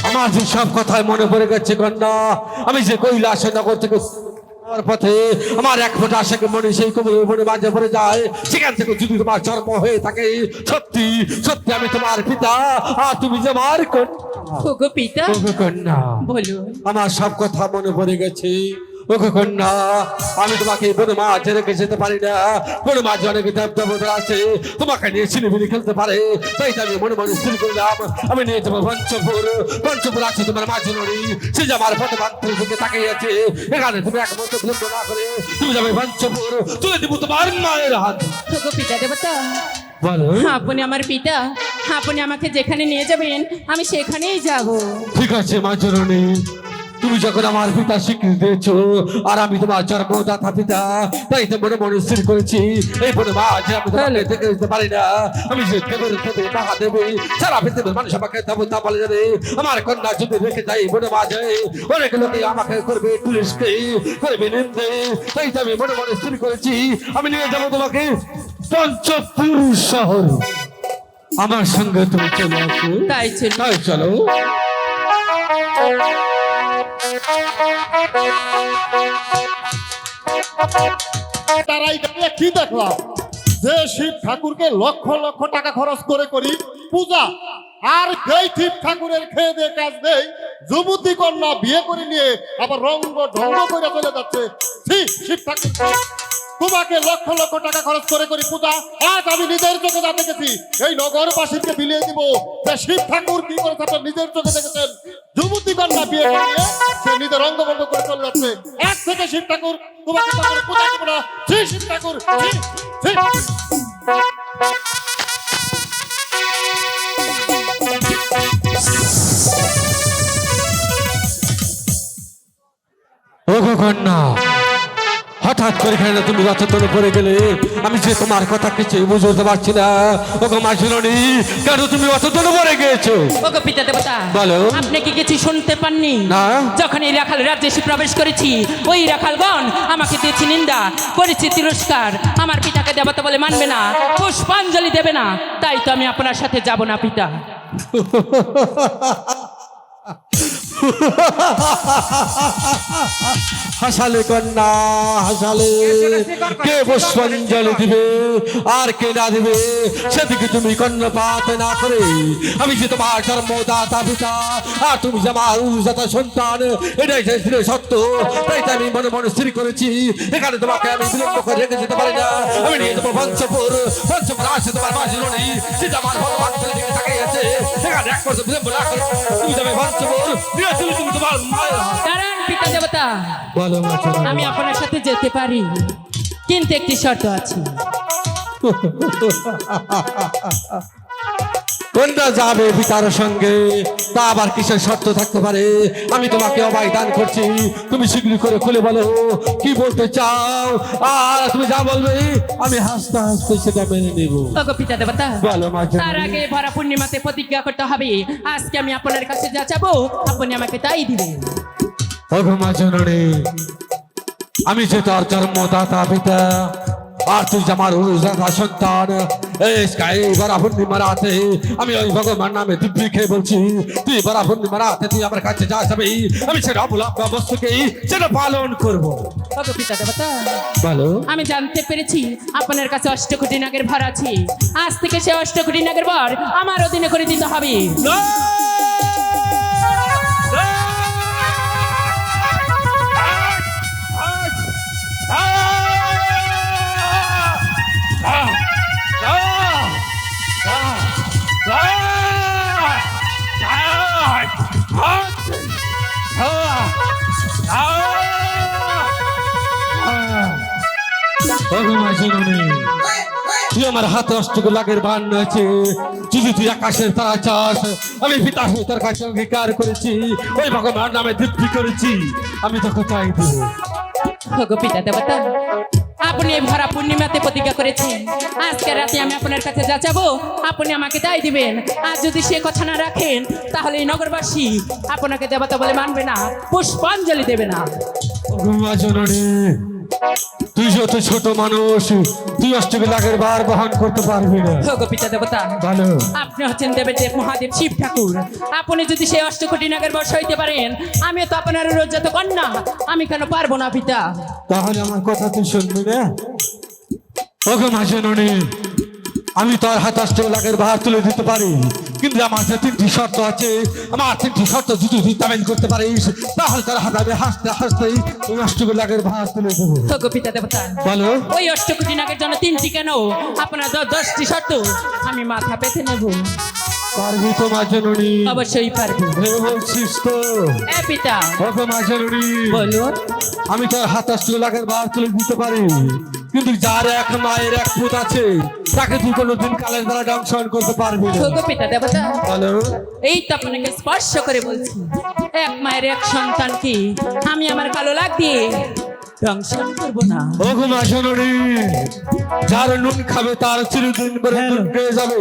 [SPEAKER 2] আমার যে সব কথাই মনে পড়ে গেছে কন্যা, আমি যে কৈলাসে নগর থেকে আমার পথে আমার এক ফোঁটা আশাকে মনে সেই কোমলের মনে মাঝে পড়ে যায়, সেখান থেকে যদি তোমার জন্ম হয়ে থাকে সত্যি সত্যি আমি তোমার পিতা, আর তুমি যে আমার কন্যা।
[SPEAKER 3] ওগো পিতা
[SPEAKER 2] ওগো কন্যা,
[SPEAKER 3] বলুন।
[SPEAKER 2] আমার সব কথা মনে পড়ে গেছে। ওগো কন্যা, আমি তোমাকে বনে মাছ রেখে যেতে পারি না। বনে মাছ অনেক দেবতা আছে, তোমাকে নিয়ে ছিলিমিলি খেলতে পারে। তাই তো আমি মনে মনে স্থির করলাম, আমি নিয়ে যাবো পঞ্চপুর। পঞ্চপুর আছে তোমার মাছ নদী, সে যে আমার পথে বান্ধব থেকে তাকিয়ে আছে। এখানে তুমি একমাত্র বিলম্ব না করে তুমি যাবে পঞ্চপুর, তুলে দিব তোমার মায়ের হাত।
[SPEAKER 3] ওগো পিতা দেবতা,
[SPEAKER 2] বলো।
[SPEAKER 3] আপনি আমার পিতা, আপনি আমাকে যেখানে নিয়ে যাবেন আমি সেখানেই যাব।
[SPEAKER 2] ঠিক আছে মা জননী, তুমি যখন আমার পিতা স্বীকৃতি দিয়েছ আর আমি তোমার জন্মদাতা পিতা, তাই তো মনে মনে স্থির করেছি এই বনে মাছ আমি তোমাকে দেখে দিতে পারি না। আমি যে দেবের দেবে মহাদেবী সারা পৃথিবীর মানুষ আমাকে দেবতা বলে যাবে। আমার কন্যা যদি রেখে যাই বনে মাঝে, অনেক লোকে আমাকে করবে পুলিশকে, করবে নিন্দে। তাই তো আমি মনে মনে স্থির করেছি আমি নিয়ে যাবো তোমাকে পঞ্চপুর শহর। আমার সঙ্গে তুমি চলে আসো।
[SPEAKER 3] তাই চলুন।
[SPEAKER 2] তাই চলো।
[SPEAKER 6] তারাই দেখলে কি দেখলাম যে শিব ঠাকুরকে লক্ষ লক্ষ টাকা খরচ করে করি পূজা, আর যেই শিব ঠাকুরের খেয়ে দিয়ে কাজ দেই যুবতী কন্যা বিয়ে করে নিয়ে আবার রঙ্গ ঢঙ্গ করে চলে যাচ্ছে। শিব ঠাকুর, তোমাকে লক্ষ লক্ষ টাকা খরচ করে করি পূজা, আজ আমি নিজের চোখে যা দেখেছি এই নগরবাসীকে বিলিয়ে দিব যে শিব ঠাকুর কি করেছে আপনার নিজের চোখে দেখেছেন। যুবতী কন্যা বিয়ে করে নিয়ে সে নিজের রঙ্গভঙ্গ করে চলে যাচ্ছে। এক থেকে শিব ঠাকুর তোমাকে কখনো পূজা দিব না। শিব ঠাকুর,
[SPEAKER 2] ওগো কন্যা, হঠাৎ করে এখানে তুমি রচতন করে গেলে, আমি যে তোমার কথা কিছু বুঝতে পারছি না। ওগো মা জননী, কেন তুমি রচতন করে গিয়েছো?
[SPEAKER 3] ওগো পিতা দেবতা,
[SPEAKER 2] বলো।
[SPEAKER 3] আপনি কি কিছু শুনতে পাননি?
[SPEAKER 2] না।
[SPEAKER 3] যখন এই রাখাল রাজ্যে এসে প্রবেশ করেছি, ওই রাখালগণ আমাকে দিয়েছি নিন্দা, করেছি তিরস্কার। আমার পিতাকে দেবতা বলে মানবে না, পুষ্পাঞ্জলি দেবে না। তাই তো আমি আপনার সাথে যাব না পিতা।
[SPEAKER 2] হাসালে কন্যা হাসালে, কে পুষ্পাঞ্জলি দিবে আর কে না দিবে সেদিকে তুমি কর্ণপাত না করে, আমি যে তোমার জন্মদাতা পিতা আর তুমি যে আমার উজাতা সন্তান, এটাই ছিল সত্য। তাই তো আমি মনে মনে স্থির করেছি এখানে তোমাকে আমি বিলম্ব করে রেখে যেতে পারি না। আমি নিয়ে যাবো পঞ্চপুর। পঞ্চপুর আসে তোমার মাঝে নদী, সে যে আমার ভগবান দিকে তাকিয়ে আছে। এখানে এক বছর বিলম্ব না করে তুমি যাবে পঞ্চপুর, নিয়ে চলে তুমি তোমার মায়ের হাত।
[SPEAKER 3] দাঁড়ান পিতা দেবতা,
[SPEAKER 2] বলো মা জননী।
[SPEAKER 3] আমি আপনার সাথে যেতে পারি, কিন্তু একটি শর্ত আছে।
[SPEAKER 2] কোনটা যাবে পিতার সঙ্গে, তা আবার কিসের শর্ত থাকতে পারে? আমি তোমাকে অবাই দান করছি, তুমি শীঘ্র করে খুলে বলো কি বলতে চাও। আর তুমি যা বলবে আমি হাসতে হাসতে সেটা মেনে নেব।
[SPEAKER 3] ওগো পিতা দেবতা,
[SPEAKER 2] বলো মা জননী।
[SPEAKER 3] তার আগে ভরা পূর্ণিমাতে প্রতিজ্ঞা করতে হবে, আজকে আমি আপনার কাছে যা চাবো আপনি আমাকে তাই দিবেন।
[SPEAKER 2] ওগো মা জননী, আমি যে তোর জন্মদাতা পিতা আর তুই যে আমার উজাতা সন্তান, এই বরা পূর্ণিমা রাতে আমি ওই ভগবান নামে দিব্যি খেয়ে বলছি, তুই বরা পূর্ণিমা রাতে তুই আমার কাছে যা যাবি, আমি সেটা অবলম্ব বস্তুকেই সেটা পালন করবো।
[SPEAKER 3] ওগো পিতা দেবতা,
[SPEAKER 2] বলো।
[SPEAKER 3] আমি জানতে পেরেছি আপনার কাছে 8 কোটি নাগের ভার আছে। আজ থেকে সে 8 কোটি নাগের ভার আমার অধীনে করে দিতে হবে।
[SPEAKER 2] তুই আমার হাতে অষ্টক লাগের বান রয়েছে, যদি তুই আকাশের তারা চাস, আমি পিতা হয়ে তোর কাছে অঙ্গীকার করেছি, ওই ভগবান নামে দিব্যি করেছি, আমি তোকে চাই দেব।
[SPEAKER 3] ওগো পিতা দেবতা, আপনি এই ভরা পূর্ণিমাতে প্রতিজ্ঞা করেছেন আজকে রাতে আমি আপনার কাছে যা চাবো আপনি আমাকে তাই দিবেন। আর যদি সে কথা না রাখেন তাহলে এই নগরবাসী আপনাকে দেবতা বলে মানবে না, পুষ্পাঞ্জলি দেবে না।
[SPEAKER 2] মা জননী, তুই যত ছোট মানুষ, তুই অষ্টক লাগের বার বহন করতে পারবি না।
[SPEAKER 3] ওগো পিতা দেবতা,
[SPEAKER 2] ভালো।
[SPEAKER 3] আপনি হচ্ছেন দেবের মহাদেব শিব ঠাকুর, আপনি যদি সেই 8 কোটি নাগের বর্ষ হইতে পারেন, আমিও তো আপনার রোজাত কন্যা, আমি কেন পারবো না পিতা?
[SPEAKER 2] তাহলে আমার কথা তুই শুনবি না? ওগো মা জননী, আমি তোর হাত অষ্টক লাগের ভার তুলে দিতে পারি, কিন্তু আমার যে 3টি শর্ত আছে, আমার 3টি শর্ত যদি তুই তামিল করতে পারিস তাহলে তার হাতে আমি হাসতে হাসতেই ওই অষ্টকোটি নাগের ভার তুলে দেবো।
[SPEAKER 3] ওগো পিতা দেবতা,
[SPEAKER 2] বলো।
[SPEAKER 3] ওই অষ্টকোটি নাগের জন্য 3টি কেন, আপনার 10টি শর্ত আমি মাথা পেতে নেব।
[SPEAKER 2] পারবি তো মা জননী?
[SPEAKER 3] অবশ্যই পারবো।
[SPEAKER 2] বলছিস তো?
[SPEAKER 3] এ পিতা
[SPEAKER 2] ওগো মা জননী,
[SPEAKER 3] বলুন।
[SPEAKER 2] আমি তোর হাত অষ্টকোটি নাগের ভার তুলে দিতে পারি, কিন্তু যার এক মায়ের এক পুত আছে তাকে তুই কোনোদিন কালের দ্বারা দংশন করতে পারবি না।
[SPEAKER 3] ওগো পিতা দেবতা,
[SPEAKER 2] বলো।
[SPEAKER 3] এই তো আপনাকে স্পর্শ করে বলছি, এক মায়ের এক সন্তানকে আমি আমার কালো লাগ দিয়ে দংশন করবো না।
[SPEAKER 2] ওগো মা জননী, যার নুন খাবে তার চিরদিন করে নুন পেয়ে যাবে,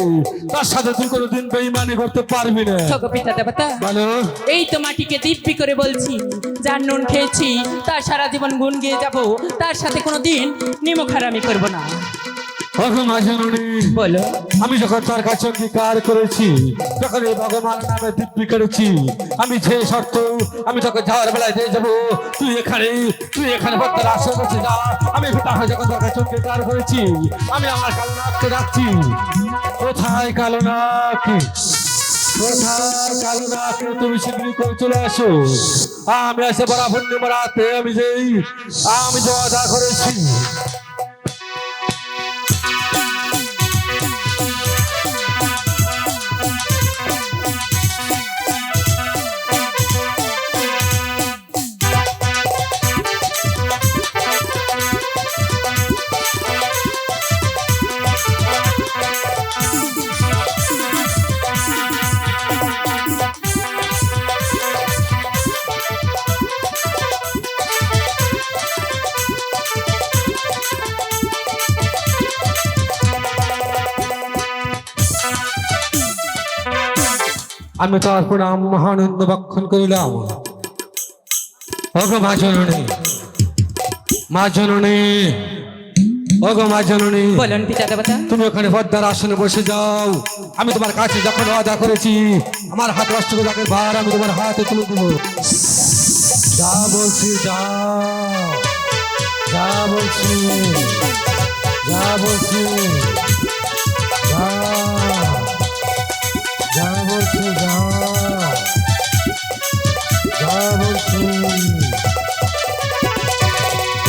[SPEAKER 2] তার সাথে তুই কোনোদিন বেঈমানি করতে পারবি না।
[SPEAKER 3] ওগো পিতা দেবতা,
[SPEAKER 2] বলো।
[SPEAKER 3] এই তো মাটিকে দিব্যি করে বলছি, যার নুন খেয়েছি তার সারা জীবন গুণ গিয়ে যাবো, তার সাথে কোনোদিন নিমক হারামি করবো না।
[SPEAKER 2] ওগো মা জননী,
[SPEAKER 3] বলো।
[SPEAKER 2] আমি যখন তার কাছে অঙ্গীকার করেছি, যখন এই ভগবান নামে দিব্যি করেছি, আমি যে শর্ত আমি তোকে যাওয়ার বেলায় দিয়ে যাবো, তুই এখানে বদ্দার আসে বসে যা। আমি যখন তার কাছে অঙ্গীকার করেছি, আমি আমার কালো নাককে ডাকছি। কোথায় কালো নাক? কোথায় কালো নাক? তুমি শীঘ্রই করে চলে আসো। আমি এসে বরাবর রাতে আমি যে ওয়াদা করেছি। আমি তার প্রণাম মহানন্দ বক্ষণ করিলাম। ওগো মা জননী, মা জননী, ওগো মা জননী,
[SPEAKER 3] বলুন পিতা দেবতা।
[SPEAKER 2] তুমি ওখানে পদ্মার আসনে বসে যাও। আমি তোমার কাছে যখন ওয়াদা করেছি, আমার হাত অষ্টকোটি ভার আমি তোমার হাতে তুলে দেবো। যা বলছি যা, যা বলছি, যা বলছি, যা, যা বলছি, যা, যা বলছি।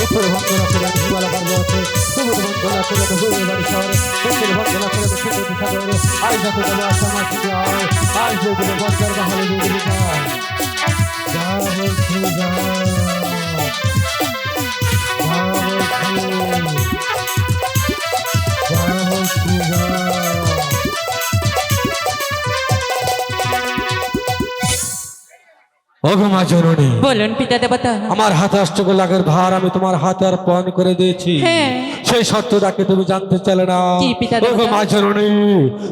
[SPEAKER 2] উত্তরে ভক্তরা করে হিমালয় পর্বতে, পূর্বে ভক্তরা করে হুড়ে বাড়ি শহরে, দক্ষিণে ভক্তরা করে ক্ষেত্রে সাগরে, আজ যত যাবে আসামা থেকে হয়, আজ যদি ভক্তর বাহারে যদি যায়। যা বলছি যা, যা বলছি, যা বলছি যা। ওগো মা জননী,
[SPEAKER 3] বলুন পিতা দেবতা।
[SPEAKER 2] আমার হাতে অষ্টকোটি নাগের ভার আমি তোমার হাতে অর্পণ করে দিয়েছি।
[SPEAKER 3] হ্যাঁ।
[SPEAKER 2] সেই শর্তটাকে তুমি জানতে চাইলে না।
[SPEAKER 3] কি পিতা দেবতা?
[SPEAKER 2] ওগো মা জননী,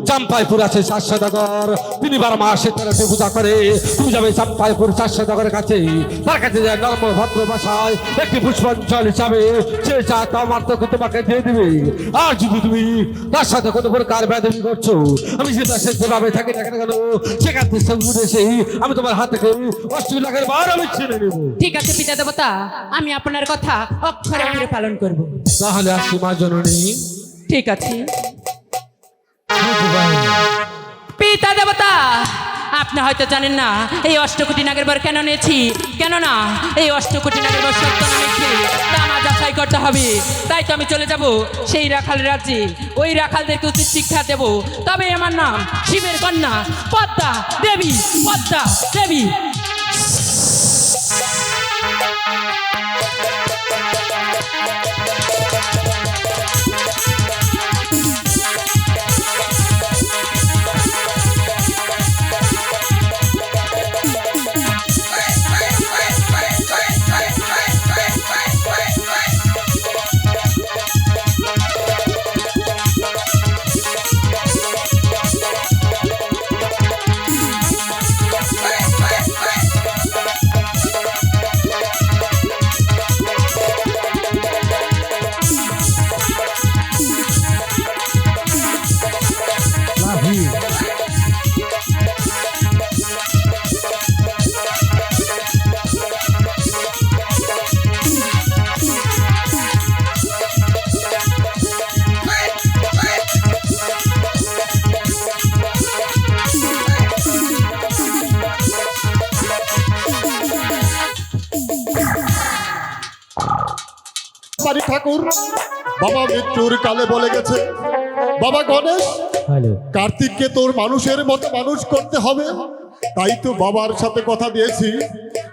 [SPEAKER 2] চাম্পাইপুর আছে 4 সওদাগর, 3 বার মাসে 13টি পূজা করে। তুমি যাবে চাম্পাইপুর 4 সওদাগরের কাছে, তার কাছে যায় নর্ম ভদ্র ভাষায় একটি পুষ্পাঞ্জলি চাবে, সে চা তোমার তোকে তোমাকে দিয়ে দিবে। আর যদি তুমি তার সাথে কোনো প্রকার বেদবি করছো, আমি সেটা সেভাবে থাকি না কেন, সেখান থেকে এসেই আমি তোমার হাত থেকে অষ্টকোটি নাগের ভার আমি ছেড়ে নেবো।
[SPEAKER 3] ঠিক আছে পিতা দেবতা, আমি আপনার কথা অক্ষরে অক্ষরে পালন করব।
[SPEAKER 2] তাহলে আসি মা জননী।
[SPEAKER 3] ঠিক আছে পিতা দেবতা, আপনি হয়তো জানেন না এই অষ্টকোটি নাগের বার কেন নিয়েছি। কেননা এই অষ্টকোটি নাগের বার সত্য নামে তা আমার যাচাই করতে হবে। তাই তো আমি চলে যাব সেই রাখাল রাজ্যে, ওই রাখালদেরকে উচিত শিক্ষা দেব। তবে আমার নাম শিবের কন্যা পদ্মা দেবী, পদ্মা দেবী।
[SPEAKER 6] পারি ঠাকুর। বাবা মৃত্যুর কালে বলে গেছে, বাবা গণেশ, কার্তিককে তোর মানুষের মতো মানুষ করতে হবে। তাই তো বাবার সাথে কথা দিয়েছি,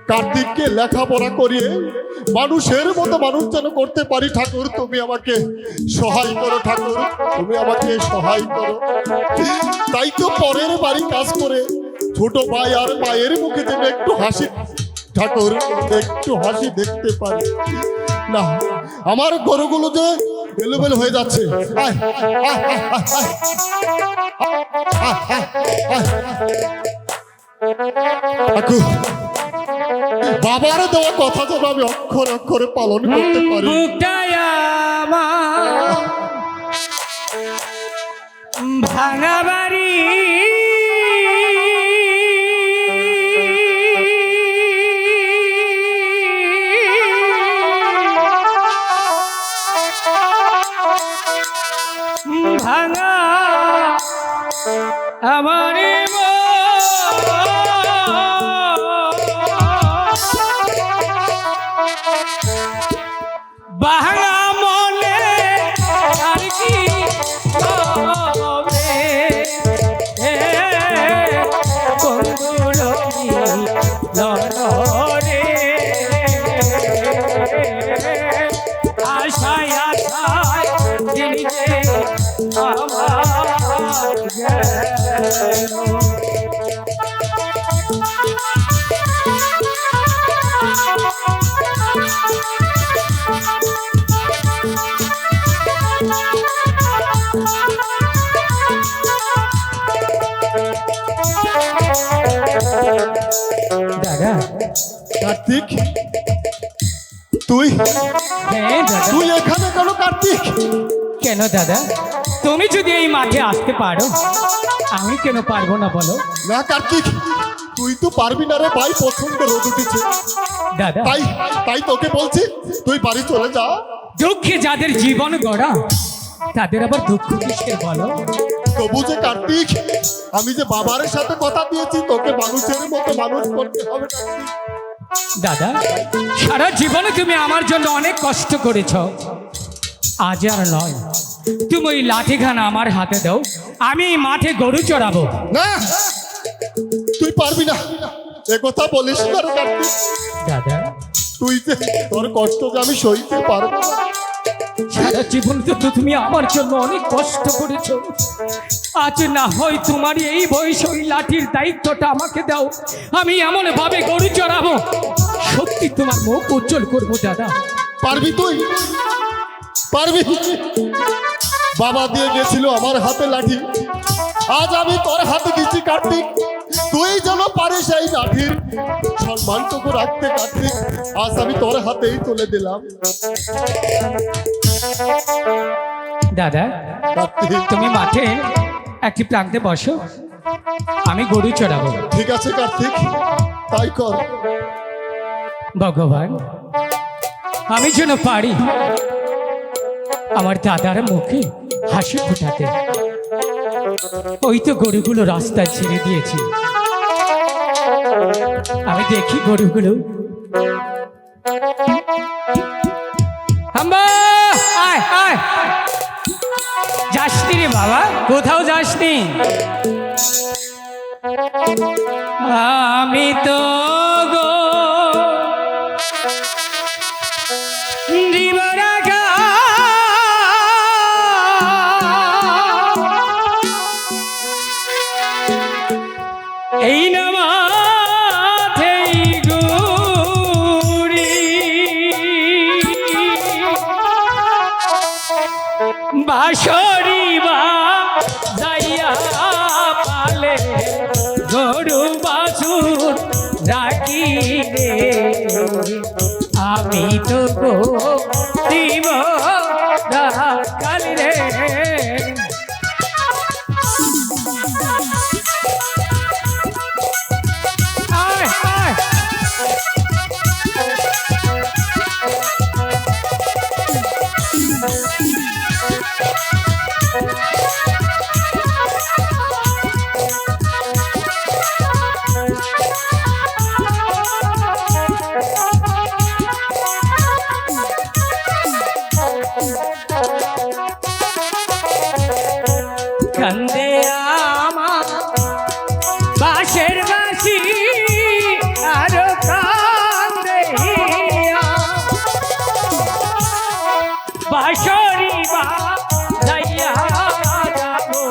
[SPEAKER 6] কার্তিককে লেখাপড়া করিয়ে মানুষের মতো মানুষ যেন করতে পারি। ঠাকুর তুমি আমাকে সহায় করো, ঠাকুর তুমি আমাকে সহায় করো। তাই তো পরের বাড়ি কাজ করে ছোট ভাই আর মায়ের মুখে যেন একটু হাসি, ঠাকুর একটু হাসি দেখতে পারি। না, আমার গরুগুলো যে এলোমেলো হয়ে যাচ্ছে। আয়, আয়, আয়, আয়, আয়, আয়, কাকু, বাবার দেওয়া কথা যেন আমি অক্ষরে অক্ষরে পালন করতে পারি।
[SPEAKER 5] ভাঙা বাড়ি ভাঙা আমার ভাঙা মনে আর কি হবে বন্ধুর লড়ে আশায় আশায় দিনে আমার গেল। দাদা
[SPEAKER 6] কার্তিক, তুই
[SPEAKER 5] হ্যাঁ দাদা,
[SPEAKER 6] তুই এখানে কেন কার্তিক?
[SPEAKER 5] কেন দাদা, তুমি যদি এই মাঠে আসতে পারো আমি কেন পারবো না বলো?
[SPEAKER 6] না কার্তিক, তুই তো পারবি না রে ভাই, প্রচন্ড রোদ উঠেছে।
[SPEAKER 5] দাদা
[SPEAKER 6] তাই তাই তোকে বলছি, তুই বাড়ি চলে যা।
[SPEAKER 5] দুঃখে যাদের জীবন গড়া তাদের আবার দুঃখ কিসের বলো?
[SPEAKER 6] তবু যে কার্তিক, আমি যে বাবার সাথে কথা দিয়েছি তোকে মানুষের মতো মানুষ করতে হবে কার্তিক।
[SPEAKER 5] দাদা সারা জীবনে তুমি আমার জন্য অনেক কষ্ট করেছ, আজ আর নয়, তুমি ওই লাঠিখানা আমার হাতে দাও, আমি এই মাঠে গরু চড়াবো।
[SPEAKER 6] না, তুই পারবি না, এ কথা বলিস না রে কার্তিক।
[SPEAKER 5] দাদা
[SPEAKER 6] তুই যে তোর কষ্ট যে আমি সইতে পারবো না।
[SPEAKER 5] সারা জীবন তো তুমি আমার জন্য অনেক কষ্ট করেছো, আজ না হয় তোমার এই বয়স ওই লাঠির দায়িত্বটা আমাকে দাও, আমি এমন ভাবে গরু চড়াবো সত্যি তোমার মুখ উজ্জ্বল করবো। দাদা
[SPEAKER 6] পারবি, তুই পারবি। বাবা দিয়ে গেছিল আমার হাতে লাঠি, আজ আমি তোর হাতে দিচ্ছি কার্তিক। তুই যেন পারিস এই লাঠির সম্মানটুকু রাখতে কার্তিক, আজ আমি তোর হাতেই তুলে দিলাম।
[SPEAKER 5] দাদা
[SPEAKER 6] কার্তিক,
[SPEAKER 5] তুমি মাঠে একটি প্রান্তে বসো, আমি গরু চড়াবো।
[SPEAKER 6] ঠিক আছে কার্তিক, তাই কর।
[SPEAKER 5] ভগবান, আমি যেন পারি আমার দাদার মুখে হাসি ফোটাতে। ওই তো গরুগুলো রাস্তায় ছেড়ে দিয়েছি, আমি দেখি গরুগুলো। হাম্বা, আয় আয়, যাসনি রে বাবা, কোথাও যাসনি? আমি তো গো জীবরাগা এই নামাথেই গুড়ি বাঁশরি বা যাইয়া পালে গরু বাছুর রাখি রে, আমি তো গো দিব কালি রে। আয় আয়,
[SPEAKER 3] ছন্দে আমার বাঁশের বাঁশি আরো কান্দে বাঁশরি বাজাইয়া যাবো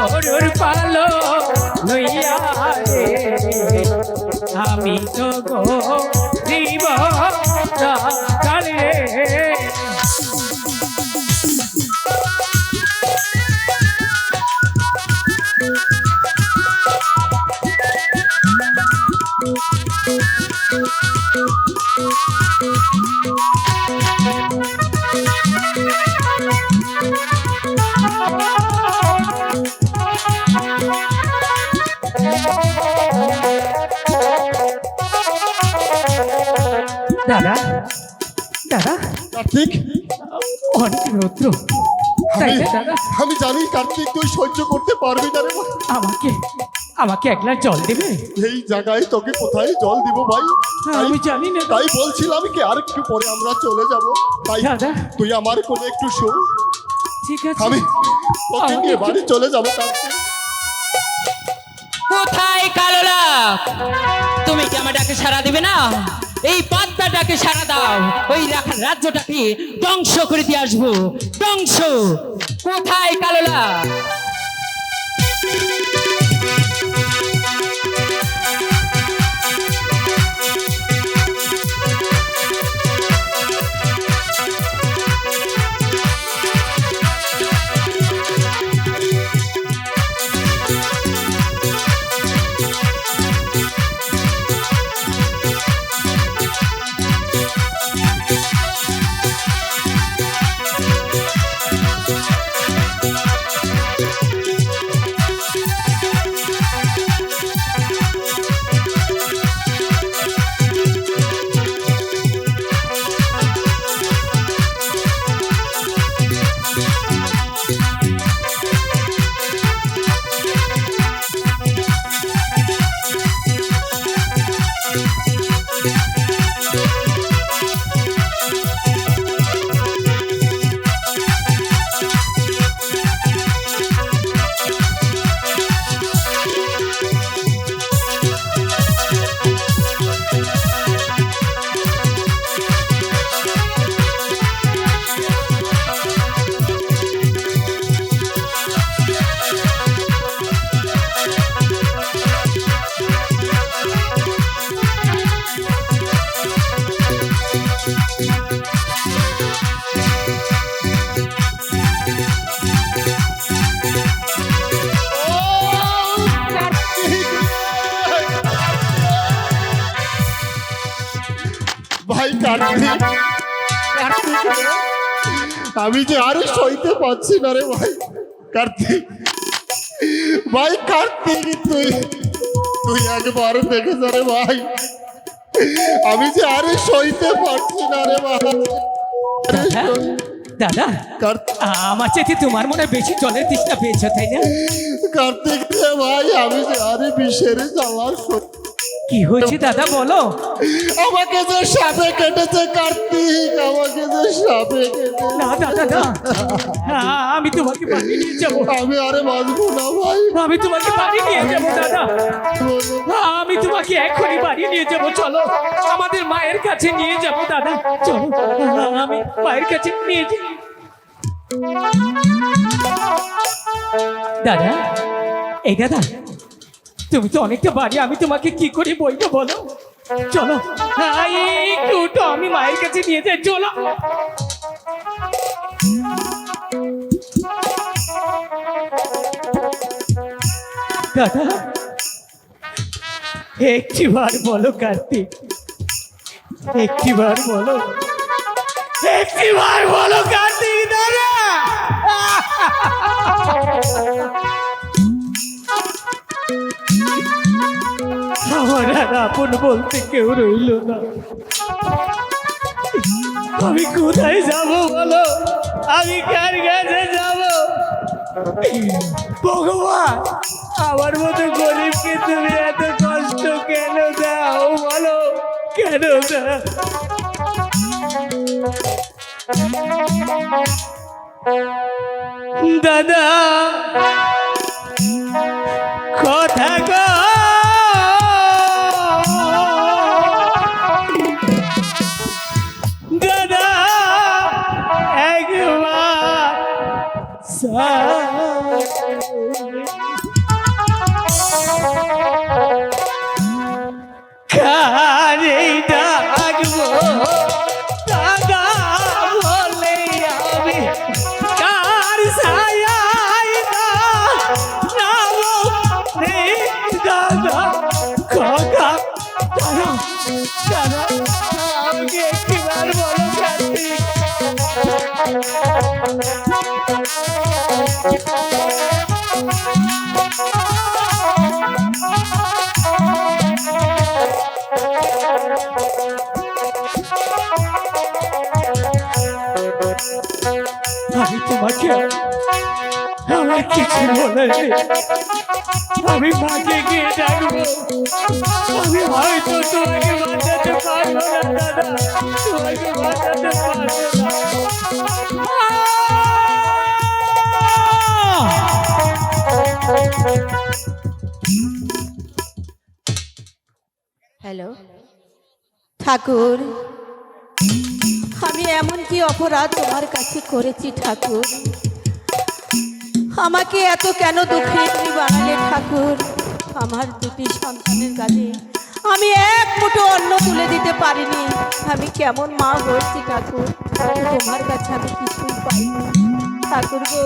[SPEAKER 3] গরুর পালো লইয়া রে আমি তো গো জীব কালে দাদা দাদা
[SPEAKER 6] কার্তিক,
[SPEAKER 3] অনেক রৌদ্র তাই না দাদা?
[SPEAKER 6] আমি জানি কার্তিক তুই সহ্য করতে পারবি না রে ভাই।
[SPEAKER 3] আমাকে আমাকে এক গ্লাস জল দেবে?
[SPEAKER 6] এই জায়গায় তোকে কোথায় জল দিব ভাই?
[SPEAKER 3] আমি জানি না
[SPEAKER 6] তাই বলছিলাম কি আর একটু পরে আমরা চলে যাব। তাই
[SPEAKER 3] দাদা।
[SPEAKER 6] তুই আমার কোলে একটু শো,
[SPEAKER 3] ঠিক আছে
[SPEAKER 6] আমি তোকে
[SPEAKER 3] আমাকে
[SPEAKER 6] নিয়ে
[SPEAKER 3] একটু-
[SPEAKER 6] বাড়ি চলে যাব কার্তিক।
[SPEAKER 3] কোথায় কালো লাখ? তুমি কি আমার ডাকে সাড়া দিবে না? এই পদ্মাটাকে সাড়া দাও, ওই রাজ্যটাকে ধ্বংস করে দিয়ে আসবো। ধ্বংস কোথায় কালো লাখ?
[SPEAKER 6] ভাই কার্তিক, আমি যে আরে সইতে পারছি না রে ভাই। কার্তিক ভাই, কার্তিক তুই তুই একবার দেখে যা রে ভাই, আমি যে আরে সইতে পারছি না রে ভাই। আরে
[SPEAKER 3] দাদা
[SPEAKER 6] কার্তিক,
[SPEAKER 3] আমার চাইতে তোমার মনে হয় বেশি জলের তৃষ্ণা পেয়েছো তাই না?
[SPEAKER 6] কার্তিক রে ভাই, আমি যে আরে বিষের জ্বালা সই-
[SPEAKER 3] কি হয়েছে দাদা বলো?
[SPEAKER 6] আমাকে যে সাপে কেটেছে কার্তিক, আমাকে যে সাপে কেটেছে।
[SPEAKER 3] না দাদা না, আমি তোমাকে বাড়ি নিয়ে যাবো।
[SPEAKER 6] আমি আরে বাঁচবো না ভাই।
[SPEAKER 3] আমি তোমাকে বাড়ি নিয়ে যাবো দাদা। আমি তোমাকে এখনই বাড়ি নিয়ে যাবো, চলো আমাদের মায়ের কাছে নিয়ে যাবো দাদা, চলো আমি মায়ের কাছে নিয়ে যাবো। দাদা, এই দাদা তুমি তো অনেকটা বাড়ি, আমি তোমাকে কি করে বলবো বলো? চলো একটু তো আমি মায়ের কাছে নিয়ে যাই, চলো। দাদা একটিবার বলো কার্তিক, একটিবার বলো, একটিবার বলো কার্তিক দাদা। আমার আর আপন বলতে কেউ রইল না, আমি কোথায় যাব বলো? আমি কার কাছে যাব? ভগবান, আমার মতো গরিবকে তুমি এত কষ্ট কেন দাও বলো, কেন দাও?
[SPEAKER 5] দাদা কথা গো দাদা কারে ডাকবো দাদা বলে আমি কার ছায়ায় নামো রে দাদা কথা দাদা দাদা আমাকে একবার বলো কার্তিক আমি তোমাকে আমার কিছু বলেছি আমি মাকে গিয়ে ডাকবো আমি হয়তো তোমাকে বাঁচাতে পারবো না দাদা তোমাকে বাঁচাতে পারবো না
[SPEAKER 7] হ্যালো ঠাকুর, আমি এমন কি অপরাধ তোমার কাছে করেছি ঠাকুর? আমাকে এত কেন দুঃখে তুমি বানালে ঠাকুর? আমার দুটি সন্তানের কাছে আমি এক মুঠো অন্ন তুলে দিতে পারিনি। আমি কেমন মা হয়েছি ঠাকুর, তোমার কাছে আমি কিছুই পাইনি ঠাকুর গো।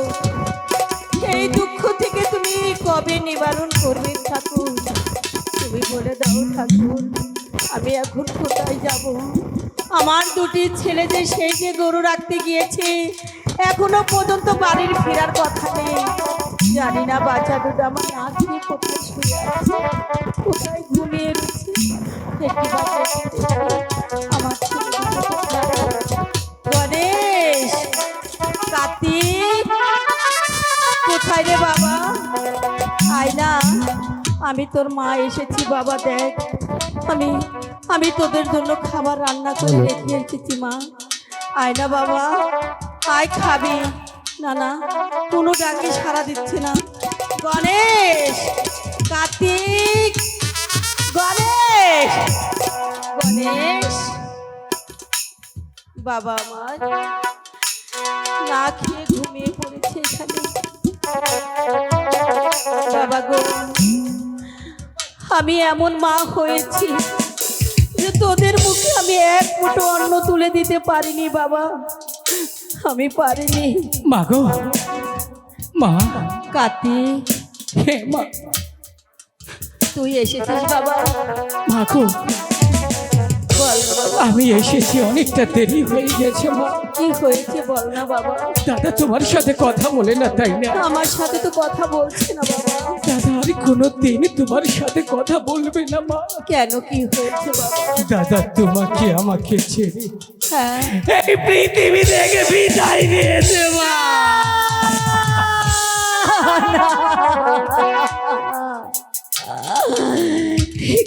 [SPEAKER 7] এই দুঃখ থেকে তুমি কবে নিবারণ করবে ঠাকুর? তুমি বলে দাও ঠাকুর, আমি এখন কোথায় যাব? আমার দুটি ছেলে যে সেই যে গরু রাখতে গিয়েছে এখনো পর্যন্ত বাড়ির ফেরার কথা নেই। জানি না বাচ্চা দুটো আমার না খেয়ে কোথায় শুয়ে আছে, কোথায় ঘুমিয়ে রয়েছে। আমার গণেশ, কার্তিক, কোথায় রে বাবা? আয় না, আমি তোর মা এসেছি বাবা। দেখ আমি তোদের জন্য খাবার রান্না করে রেখে এসেছি মা। আয় না বাবা, আয় খাবি। না না, কোনো ডাকে সাড়া দিচ্ছে না। গণেশ, কার্তিক, গণেশ, গণেশ বাবা আমার না খেয়ে ঘুমিয়ে পড়েছে এখানে। বাবা গো, আমি এমন মা হয়েছি যে তোদের মুখে আমি এক মুঠো অন্ন তুলে দিতে পারিনি বাবা, আমি পারিনি।
[SPEAKER 5] মা গো, মা।
[SPEAKER 7] কার্তিক,
[SPEAKER 5] হে মা,
[SPEAKER 7] তুই এসেছিস বাবা?
[SPEAKER 5] মা গো,
[SPEAKER 7] বল বাবা,
[SPEAKER 5] আমি এসেছি অনেকটা দেরি হয়ে গেছে মা।
[SPEAKER 7] কি হয়েছে বল না বাবা।
[SPEAKER 5] দাদা তোমার সাথে কথা বলে না তাই না?
[SPEAKER 7] আমার সাথে তো কথা বলছে না বাবা।
[SPEAKER 5] দাদা আর কোনো দিন তোমার সাথে কথা বলবে না মা।
[SPEAKER 7] কেন, কি হয়েছে বাবা?
[SPEAKER 5] দাদা তোমাকে আমাকে ছেড়ে
[SPEAKER 7] হ্যাঁ,
[SPEAKER 5] এই পৃথিবী থেকে বিদায় নিয়েছে মা।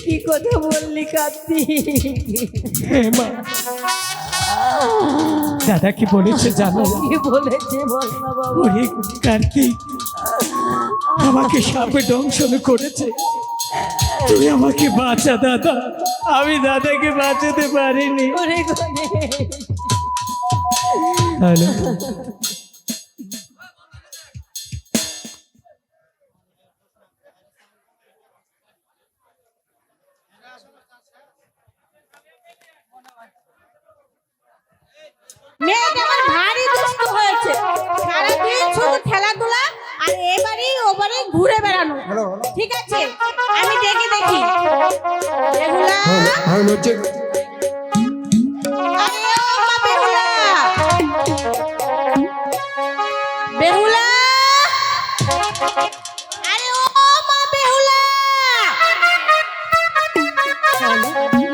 [SPEAKER 7] কি কথা বললি কার্তিক?
[SPEAKER 5] হে মা, দাদা কি বলেছে জানো?
[SPEAKER 7] কি বলেছে বল না বাবা।
[SPEAKER 5] ওরে কার্তিক, আমাকে সাপে দংশন করেছে, তুই আমাকে বাঁচা দাদা। আমি দাদাকে বাঁচাতে পারিনি।
[SPEAKER 7] ওরে গণেশ,
[SPEAKER 5] হ্যালো,
[SPEAKER 8] মেয়েটা আমার ভারী দুষ্ট হয়েছে, সারাদিন শুধু খেলাধুলা আর এবারে ওবারে ঘুরে বেড়ানো। ঠিক আছে, আমি ডেকে দেখি। বেহুলা, আরে ও মা বেহুলা, বেহুলা, আরে ও মা বেহুলা,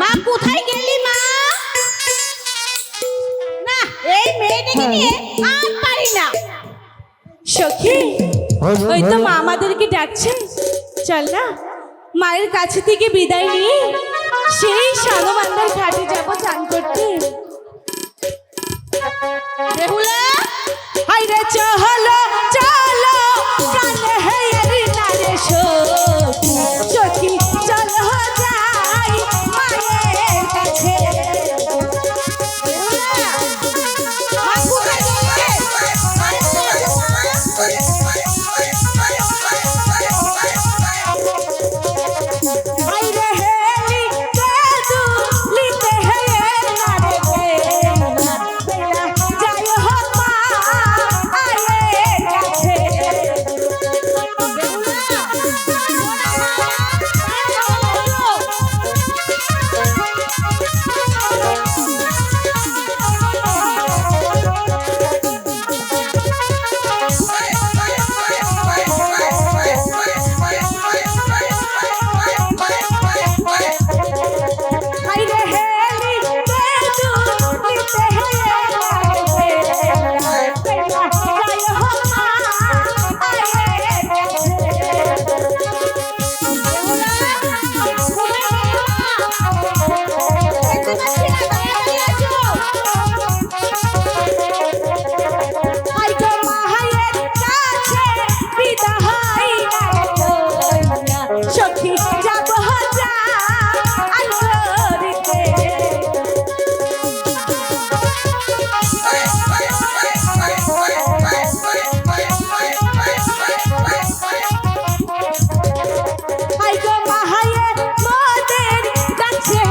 [SPEAKER 8] মা কোথায় গেলি মা? না, এই মেয়েটাকে নিয়ে আর পারি না।
[SPEAKER 1] সখী, ওই তো মা আমাদেরকে ডাকছে, চল না মায়ের কাছে থেকে বিদায় নিয়ে সেই সাগবান্ধার ঘাটে যাবো চান করতে।
[SPEAKER 8] বেহুলা,
[SPEAKER 1] আইরে চলো চলো প্রাণে হেরি নারে সখী সখী চলো যাই মায়ের কাছে
[SPEAKER 8] মা কোথায় যাবে?
[SPEAKER 1] আইরে হেলি কেদু লিতে হেয়ে নারে বেলা বেলা যাই হো মা আয়ের কাছে আইরে হেলি কেদু লিতে হেয়ে নারে বেলা বেলা যাই হো মা আয়ের কাছে আই গো মায়ের কাছে বিদায় লইয়া সখী যাব যা আলোরিতে আই গো মায়ের মোদের কাছে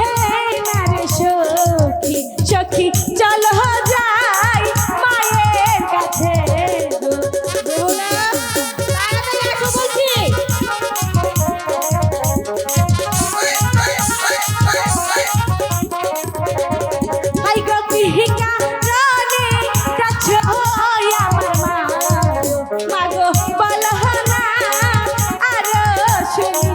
[SPEAKER 1] নারে সখী সখী চলো যাই মায়ের কাছে গো বেহুলা
[SPEAKER 8] তাড়াতাড়ি আসো বলছি।
[SPEAKER 1] আই গো পিহিকা রানী কাছে ওই আমার মা মা গো বলহনা আর শুনি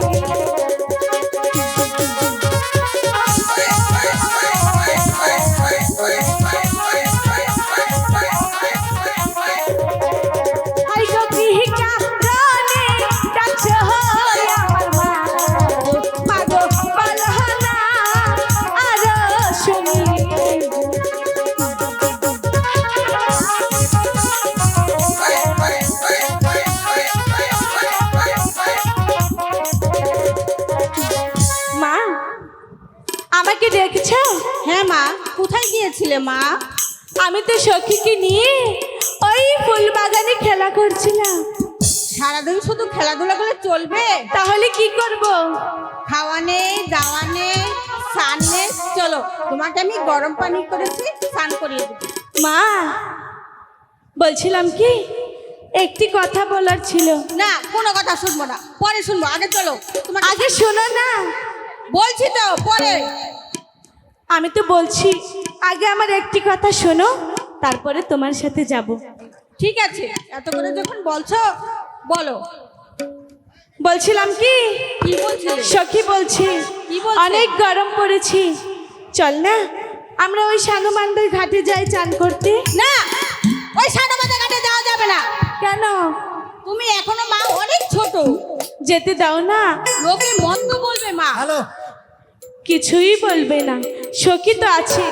[SPEAKER 1] আই গো পিহিকা রানী কাছে ওই আমার মা মা গো বলহনা আর শুনি মা আমাকে দেখছো?
[SPEAKER 8] হ্যাঁ মা, কোথায় গিয়েছিলে মা?
[SPEAKER 1] আমি তো সখীকে নিয়ে ওই ফুল বাগানে খেলা করছিলাম।
[SPEAKER 8] সারাদিন শুধু খেলাধুলা করে চলবে?
[SPEAKER 1] তাহলে কি করব?
[SPEAKER 8] খাওয়া নেই, দাওয়া নেই, স্নান নেই। চলো, তোমাকে আমি গরম পানি করেছি, স্নান করিয়ে দেবো।
[SPEAKER 1] মা বলছিলাম কি একটি কথা বলার ছিল।
[SPEAKER 8] না, কোনো কথা শুনবো না, পরে শুনবো। আগে চলো, তোমাকে
[SPEAKER 1] আগে শোনো না।
[SPEAKER 8] বলছি তো, পরে।
[SPEAKER 1] আমি তো বলছি আগে আমার একটি কথা শোনো, তারপরে তোমার সাথে যাব।
[SPEAKER 8] ঠিক আছে, এত করে যখন বলছো বলো।
[SPEAKER 1] বলছিলাম কি
[SPEAKER 8] কি বলছিলে?
[SPEAKER 1] সখী বলছি
[SPEAKER 8] কি বলছে?
[SPEAKER 1] অনেক গরম পড়েছি, চল না আমরা ওই সানুমানদের ঘাটে যাই চান করতে।
[SPEAKER 8] না, ওই সাদামাটা ঘাটে যাওয়া যাবে না।
[SPEAKER 1] কেন?
[SPEAKER 8] তুমি এখনো মা অনেক ছোট,
[SPEAKER 1] যেতে দাও না।
[SPEAKER 8] লোকে মন্দ বলবে মা।
[SPEAKER 4] হ্যালো
[SPEAKER 1] কিছুই বলবে না, সখী তো আছে।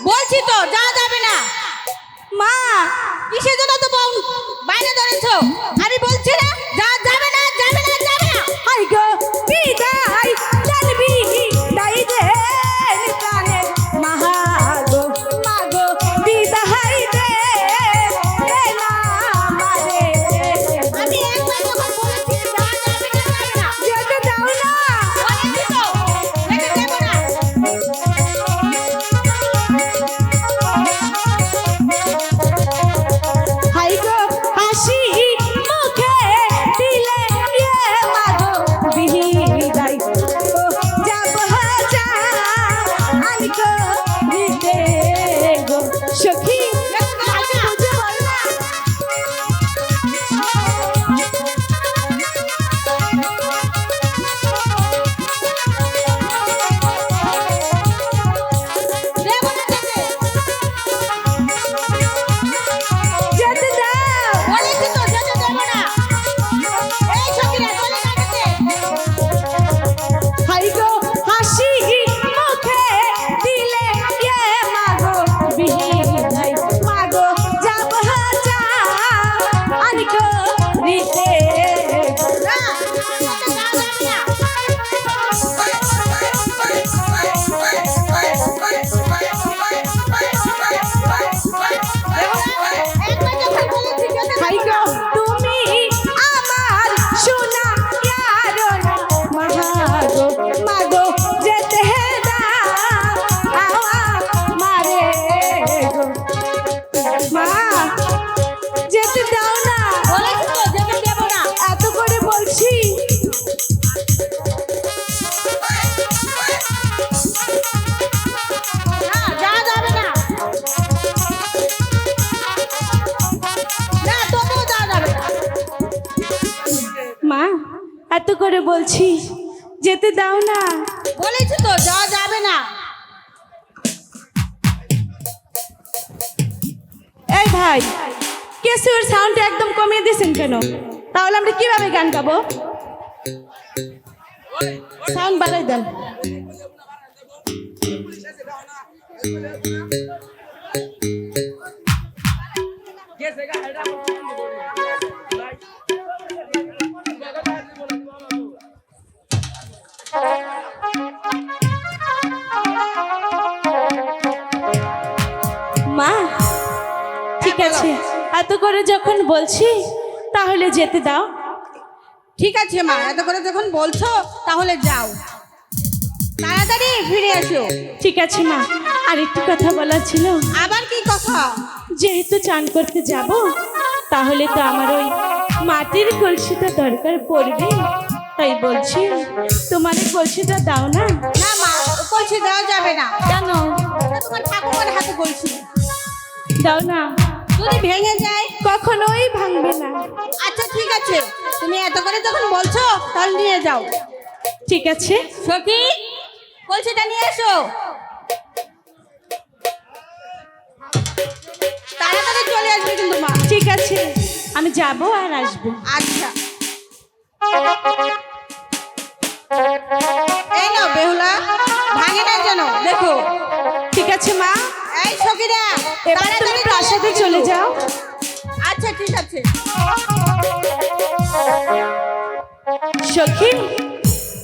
[SPEAKER 8] বলছি তো, যাওয়া যাবে না।
[SPEAKER 1] মা
[SPEAKER 8] কিসের জন্য তো বাইরে ধরেছো? আমি বলছি না, যাওয়া যাবে না, যাবে না, যাবে না।
[SPEAKER 1] আই গো বিদায় জানবি দাই দে প্রাণে মহাগো মাগো বিদায় দে না মারে।
[SPEAKER 8] আমি একবার যখন বলেছি যাওয়া যাবে না, যাবে না।
[SPEAKER 1] যেতে দাও না।
[SPEAKER 8] বলেছি তো, যেতে দেবো না।
[SPEAKER 1] হাই গো হাসি এত করে বলছি যেতে দাও না।
[SPEAKER 8] বলেছি তো যাওয়া যাবে না।
[SPEAKER 1] এই ভাই, কেসিওর সাউন্ডটা একদম কমিয়ে দিয়েছেন কেন? তাহলে আমরা কিভাবে গান গাবো? সাউন্ড বাড়াই দেন। মা, ঠিক আছে, এত করে যখন বলছি তাহলে যেতে দাও।
[SPEAKER 8] ঠিক আছে মা, এত করে যখন বলছো তাহলে যাও, তাড়াতাড়ি ফিরে এসো।
[SPEAKER 1] ঠিক আছে মা, আর একটু কথা বলার ছিল।
[SPEAKER 8] আবার কি কথা?
[SPEAKER 1] যেহেতু চান করতে যাব, তাহলে তো আমার ওই মাটির কলসিটা দরকার পড়বে। তাই বলছি তোমার এই কলসিটা দাও না।
[SPEAKER 8] না মা, কলসি দেওয়া যাবে না।
[SPEAKER 1] কেন?
[SPEAKER 8] ওটা তোমার ঠাকুমার হাতে কলসি,
[SPEAKER 1] দাও না।
[SPEAKER 8] যদি ভেঙে যায়?
[SPEAKER 1] কখনোই ভাঙবে না।
[SPEAKER 8] আচ্ছা ঠিক আছে, তুমি এত করে যখন বলছো তাহলে নিয়ে যাও।
[SPEAKER 1] ঠিক আছে।
[SPEAKER 8] সখী, কলসিটা নিয়ে এসো, তাড়াতাড়ি চলে আসবে কিন্তু মা।
[SPEAKER 1] ঠিক আছে, আমি যাব আর আসবো।
[SPEAKER 8] আচ্ছা, এই নাও বেহুলা, ভাঙে না যেন দেখো।
[SPEAKER 1] ঠিক আছে মা,
[SPEAKER 8] এই সখীরা,
[SPEAKER 1] এবার তুমি প্রাসাদে চলে যাও।
[SPEAKER 8] আচ্ছা ঠিক আছে।
[SPEAKER 1] সখী,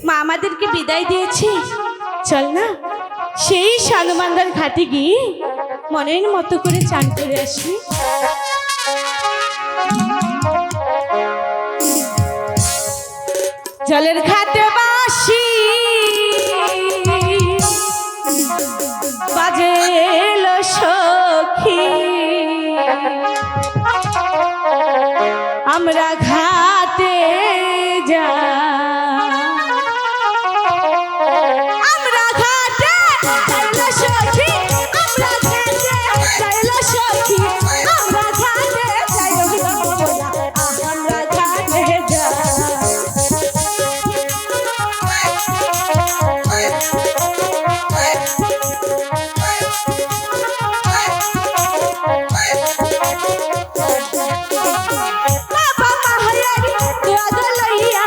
[SPEAKER 1] মা আমাদেরকে বিদায় দিয়েছি, চল না সেই সানুমান্দার ঘাটে গিয়ে মনের মতো করে চান করে আসি। জলের ঘাটে বাসি বাজেল সখী, আমরা ঘাটে যা, আমরা ঘাটে যাইল সখী, আমরা ঘাটে যাইল সখী, আমরা ঘাটে যাইল, আমরা ঘাটে যা। বাবা মাহারি দোয়া লইয়া,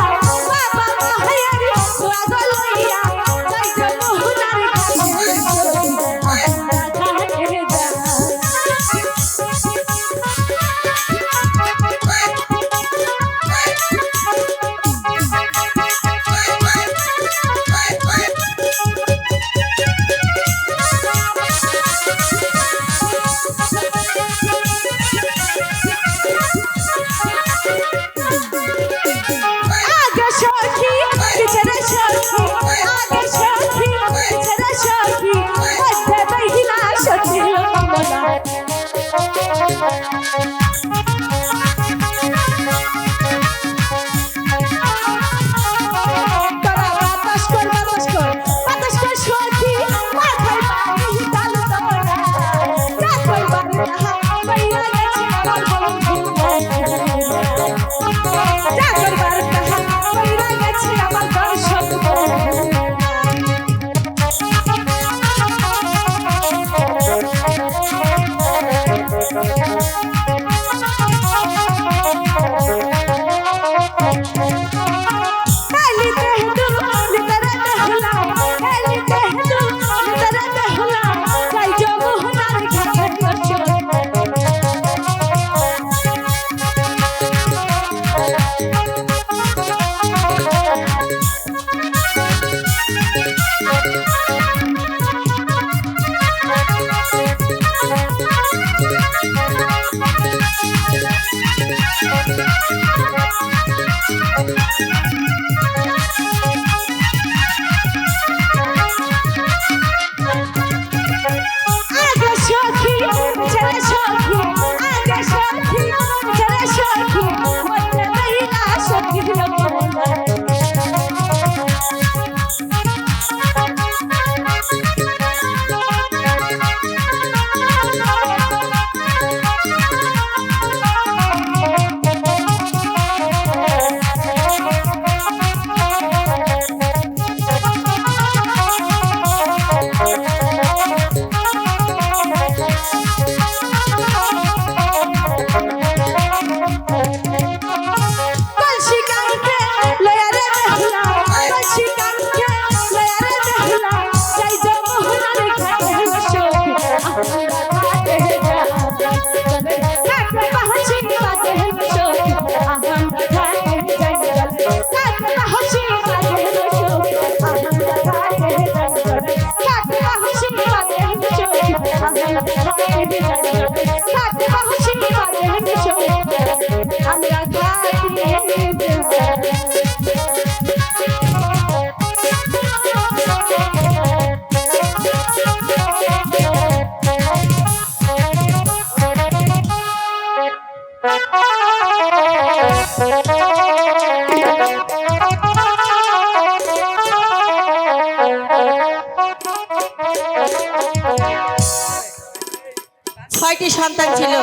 [SPEAKER 7] ছয়টি সন্তান ছিল,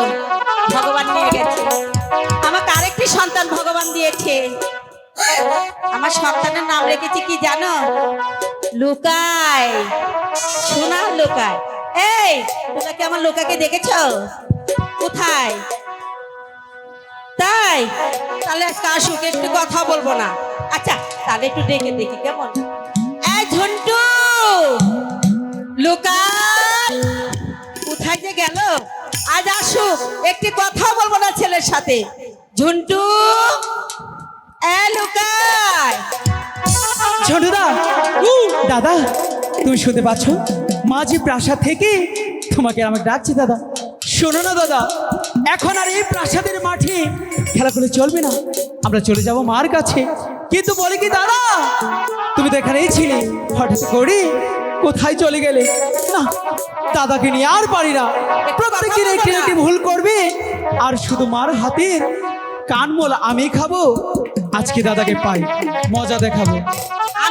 [SPEAKER 7] ভগবান নিয়ে গেছে। আমাকে আরেকটি সন্তান ভগবান দিয়েছে। আমার সন্তানের নাম রেখেছি কি জানো? লুকাই, সোনা লুকাই। এই তোমরা কি আমার লুকাকে দেখেছো? কোথায়? তাই তাহলে আজকে আসুক, একটু কথা বলবো না। আচ্ছা তাহলে একটু ডেকে দেখি কেমন। এই ঝন্টু, লুকাই কোথায় যে গেল? আজ আসুক, একটি কথা বলবো না ছেলের সাথে। ঝন্টু, এ লুকাই।
[SPEAKER 5] ঝন্টুদা, দাদা তুমি শুনতে পাচ্ছ? মাঝি প্রাসাদ থেকে তোমাকে আমাকে ডাকছে দাদা। শোনো না দাদা, এখন আর এই প্রাসাদের মাঠে খেলা করলে চলবে না, আমরা চলে যাব মার কাছে। কিন্তু বলে কি দাদা, তুমি তো এখানেই ছিলে, হঠাৎ করে কোথায় চলে গেলে? না, দাদাকে নিয়ে আর পারি না। প্রত্যেকের একটি একটি ভুল করবে, আর শুধু মার হাতের কানমোল আমি খাবো। আজকে দাদাকে পাই, মজা দেখাবো।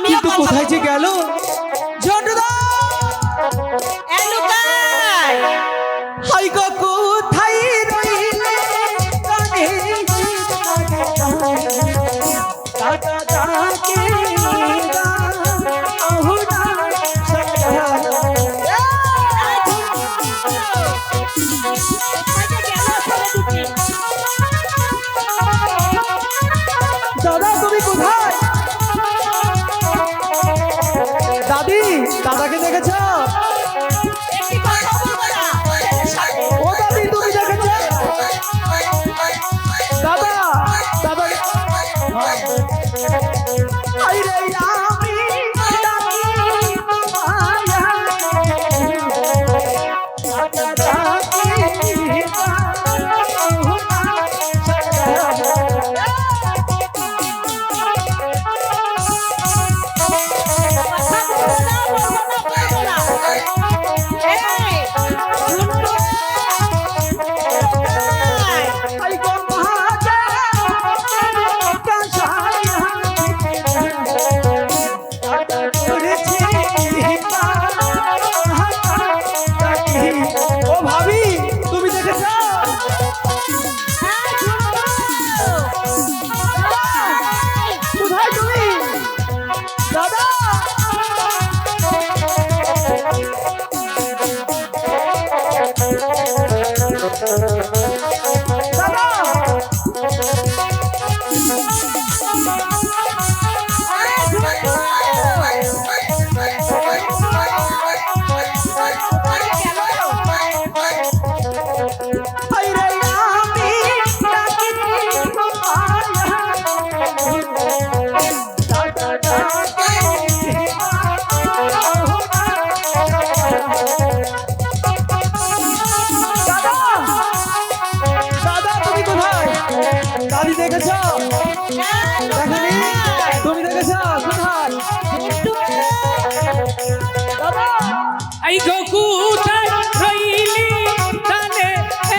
[SPEAKER 5] কিন্তু কোথায় যে গেল? ঝন্টুদা,
[SPEAKER 7] এ লুকাই।
[SPEAKER 5] হাই গো কোথায় রইলে কানে কাটা ডাকে আহুনা সারা। দাদা তুমি কোথায়? দাদি, দাদাকে দেখেছ?
[SPEAKER 7] একটি কথা বলবো না ছেলের সাথে।
[SPEAKER 5] ও দাদি তুমি দেখেছ? দাদা, দাদা আইরে আমি ডাকি মায়া কাটা ডাকি ও ভাবি তুমি দেখেছ? কোথায় তুমি? দাদা, আইরে আমি ডাকি মায়া কাটা ডাকি দাদা, দাদা তুমি কোথায়? দাদি দেখেছ? দেখনি? তুমি দেখেছ? কোথায়? দাদা,
[SPEAKER 3] এই গো কোথায় রইলি কানে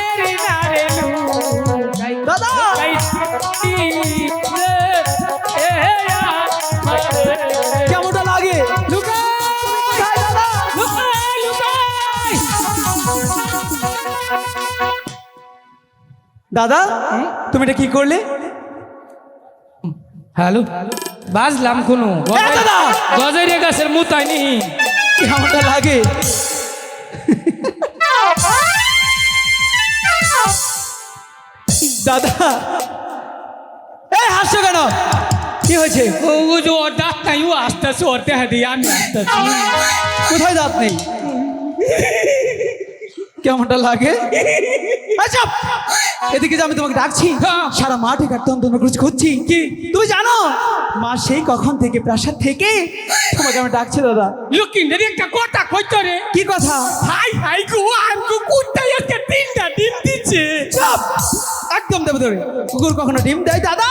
[SPEAKER 3] এরে নারে লুকাই
[SPEAKER 5] দাদা কেমনটা লাগে? কোথায় দাদা? দাদা তুমি এটা কি করলে?
[SPEAKER 9] হ্যালো, বাজলাম কোনো
[SPEAKER 5] দাদা
[SPEAKER 9] গজরে গাছের মুতাইনি।
[SPEAKER 5] কেমনটা লাগে? দাদা এই হাসছো কেন? কি হয়েছে?
[SPEAKER 9] ও যে ওর দাঁত নাই, ও আসতেছে, ওর দেখা দিই আমি আসতেছি।
[SPEAKER 5] কোথায় দাঁত নেই? কেমনটা লাগে? আচ্ছা এদিকে যে আমি তোমাকে ডাকছি, সারা মাঠে কাটতাম তোমরা কিছু খুঁজছি। কি তুমি জানো মা সেই কখন থেকে প্রাসাদ থেকে তোমাকে আমি ডাকছি দাদা।
[SPEAKER 9] লুকিনের একটা কথা কইতো রে।
[SPEAKER 5] কি কথা?
[SPEAKER 9] হাই হাই গো, আমগো কুত্তায় একটা তিনটা ডিম দিচ্ছে।
[SPEAKER 5] চুপ! একদম দেবে ধরে কুকুর কখনো ডিম দেয় দাদা?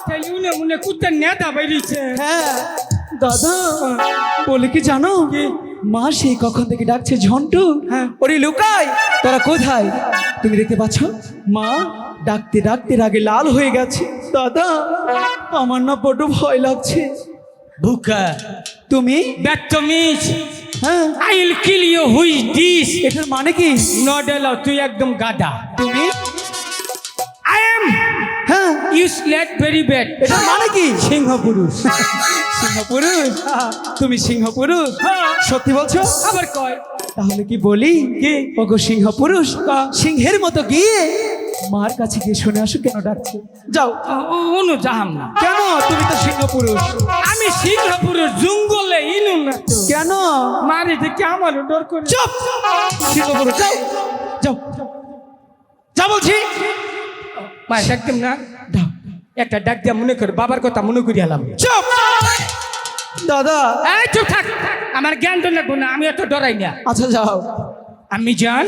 [SPEAKER 9] তাই উনি উনি কুত্তার নেতা বেরিয়েছে
[SPEAKER 5] হ্যাঁ দাদা বলে কি জানো মা সেই কখন থেকে ডাকছে ঝন্টু ওরে লুকাই তোরা কোথায় তুমি দেখতে পাচ্ছ মা ডাকতে ডাকতে রাগে লাল হয়ে গেছে দাদা আমার না বড্ড ভয় লাগছে
[SPEAKER 9] বুকা
[SPEAKER 5] তুমি
[SPEAKER 9] ব্যাটমিজ
[SPEAKER 5] হ্যাঁ
[SPEAKER 9] আই উইল কিল ইউ হুই দিস
[SPEAKER 5] এটার মানে কি
[SPEAKER 9] নট এলাও তুই একদম গাধা
[SPEAKER 5] তুমি
[SPEAKER 9] আই এম
[SPEAKER 5] হ্যাঁ
[SPEAKER 9] ইউজলেস ভেরি ব্যাড
[SPEAKER 5] এটার মানে কি
[SPEAKER 9] সিংহ পুরুষ
[SPEAKER 5] সিংহ পুরুষ তুমি সিংহ পুরুষ সত্যি বলছো
[SPEAKER 9] আবার কয়
[SPEAKER 5] তাহলে কি বলি কি ওগো সিংহ পুরুষ সিংহের মতো গিয়ে মার কাছে গিয়ে শুনে আসো কেন ডাকছে যাও
[SPEAKER 9] অনু যাহাম না
[SPEAKER 5] কেন তুমি তো সিংহ পুরুষ
[SPEAKER 9] আমি সিংহ পুরুষ জঙ্গলে ইনু না তো
[SPEAKER 5] কেন
[SPEAKER 9] মারি দেখে আমার ডর করে
[SPEAKER 5] চুপ সিংহ পুরুষ যাও যাও যা বলছি
[SPEAKER 9] মা ডাকতাম না
[SPEAKER 5] দাও
[SPEAKER 9] একটা ডাক দিয়া মনে করে বাবার কথা মনে করি এলাম
[SPEAKER 5] চুপ দাদা
[SPEAKER 9] এই চুপ থাক আমার জ্ঞান তো লাগবো না আমি এত ডরাই না
[SPEAKER 5] আচ্ছা যাও
[SPEAKER 9] আমি জান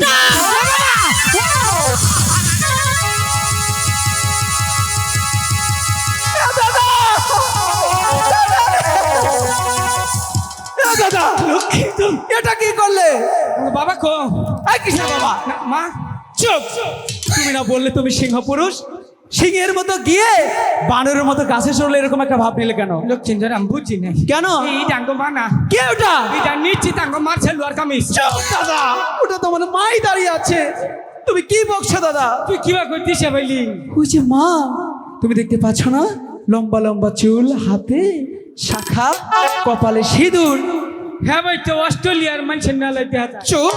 [SPEAKER 5] দাদা এটা কি করলে
[SPEAKER 9] বাবা কো
[SPEAKER 5] এই কিসের বাবা
[SPEAKER 9] না, মা
[SPEAKER 5] চুপ তুমি না বললে তুমি সিংহ পুরুষ সিংহের মতো গিয়ে বানরের মতো গাছে চড়লে এরকম একটা ভাব নিলে কেন
[SPEAKER 9] লক্ষ্মীন্দর আমি বুঝি না
[SPEAKER 5] কেন
[SPEAKER 9] এই ডাঙ্গ মানা
[SPEAKER 5] কে ওটা
[SPEAKER 9] এটা নিশ্চিত ডাঙ্গ মারছে লোয়ার কামিজ
[SPEAKER 5] চুপ দাদা ওটা তো মানে মাই দাঁড়িয়ে আছে তুমি কি বকছো দাদা
[SPEAKER 9] তুই কিবা করতিস বলি
[SPEAKER 5] ওই যে মা তুমি দেখতে পাচ্ছ না লম্বা লম্বা চুল হাতে শাখা কপালে সিঁদুর
[SPEAKER 9] হ্যাঁ ভাই তো অস্ট্রেলিয়ার মানুষের মেলায় দেখা যায়
[SPEAKER 5] চুপ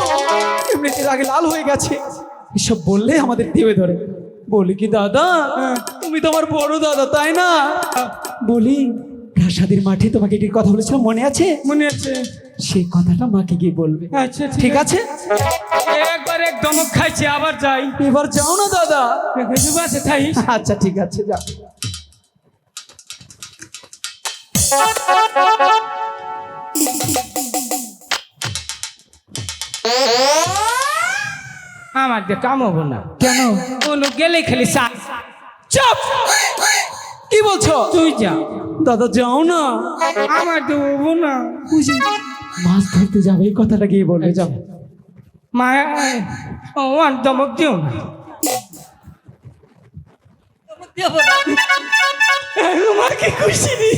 [SPEAKER 5] এমনিতে আগে লাল হয়ে গেছে এসব বললে আমাদের দেবে ধরে বলি কি দাদা তুমি তো আমার বড় দাদা তাই না বলি প্রাসাদের মাঠে তোমাকে কি কথা বলেছিলাম মনে আছে
[SPEAKER 9] মনে আছে
[SPEAKER 5] সেই কথাটা মাকে গিয়ে বলবে
[SPEAKER 9] আচ্ছা
[SPEAKER 5] ঠিক আছে
[SPEAKER 9] একবার এক দমক খাইছে আবার যাই
[SPEAKER 5] এবার যাও না দাদা
[SPEAKER 9] আছে তাই
[SPEAKER 5] আচ্ছা ঠিক আছে যাও
[SPEAKER 9] আমার দিয়ে কাম হবো না
[SPEAKER 5] কেন
[SPEAKER 9] কোনো গেলে খেলি সা
[SPEAKER 5] চুপ কি বলছো
[SPEAKER 9] তুই যা
[SPEAKER 5] দাদা যাও না
[SPEAKER 9] আমার তো হবো না
[SPEAKER 5] বুঝি মাছ ধরতে যাবে এই কথাটা গিয়ে বলবে যাও
[SPEAKER 9] মা ও আর দমক দিও না
[SPEAKER 5] আমার কি খুশি রে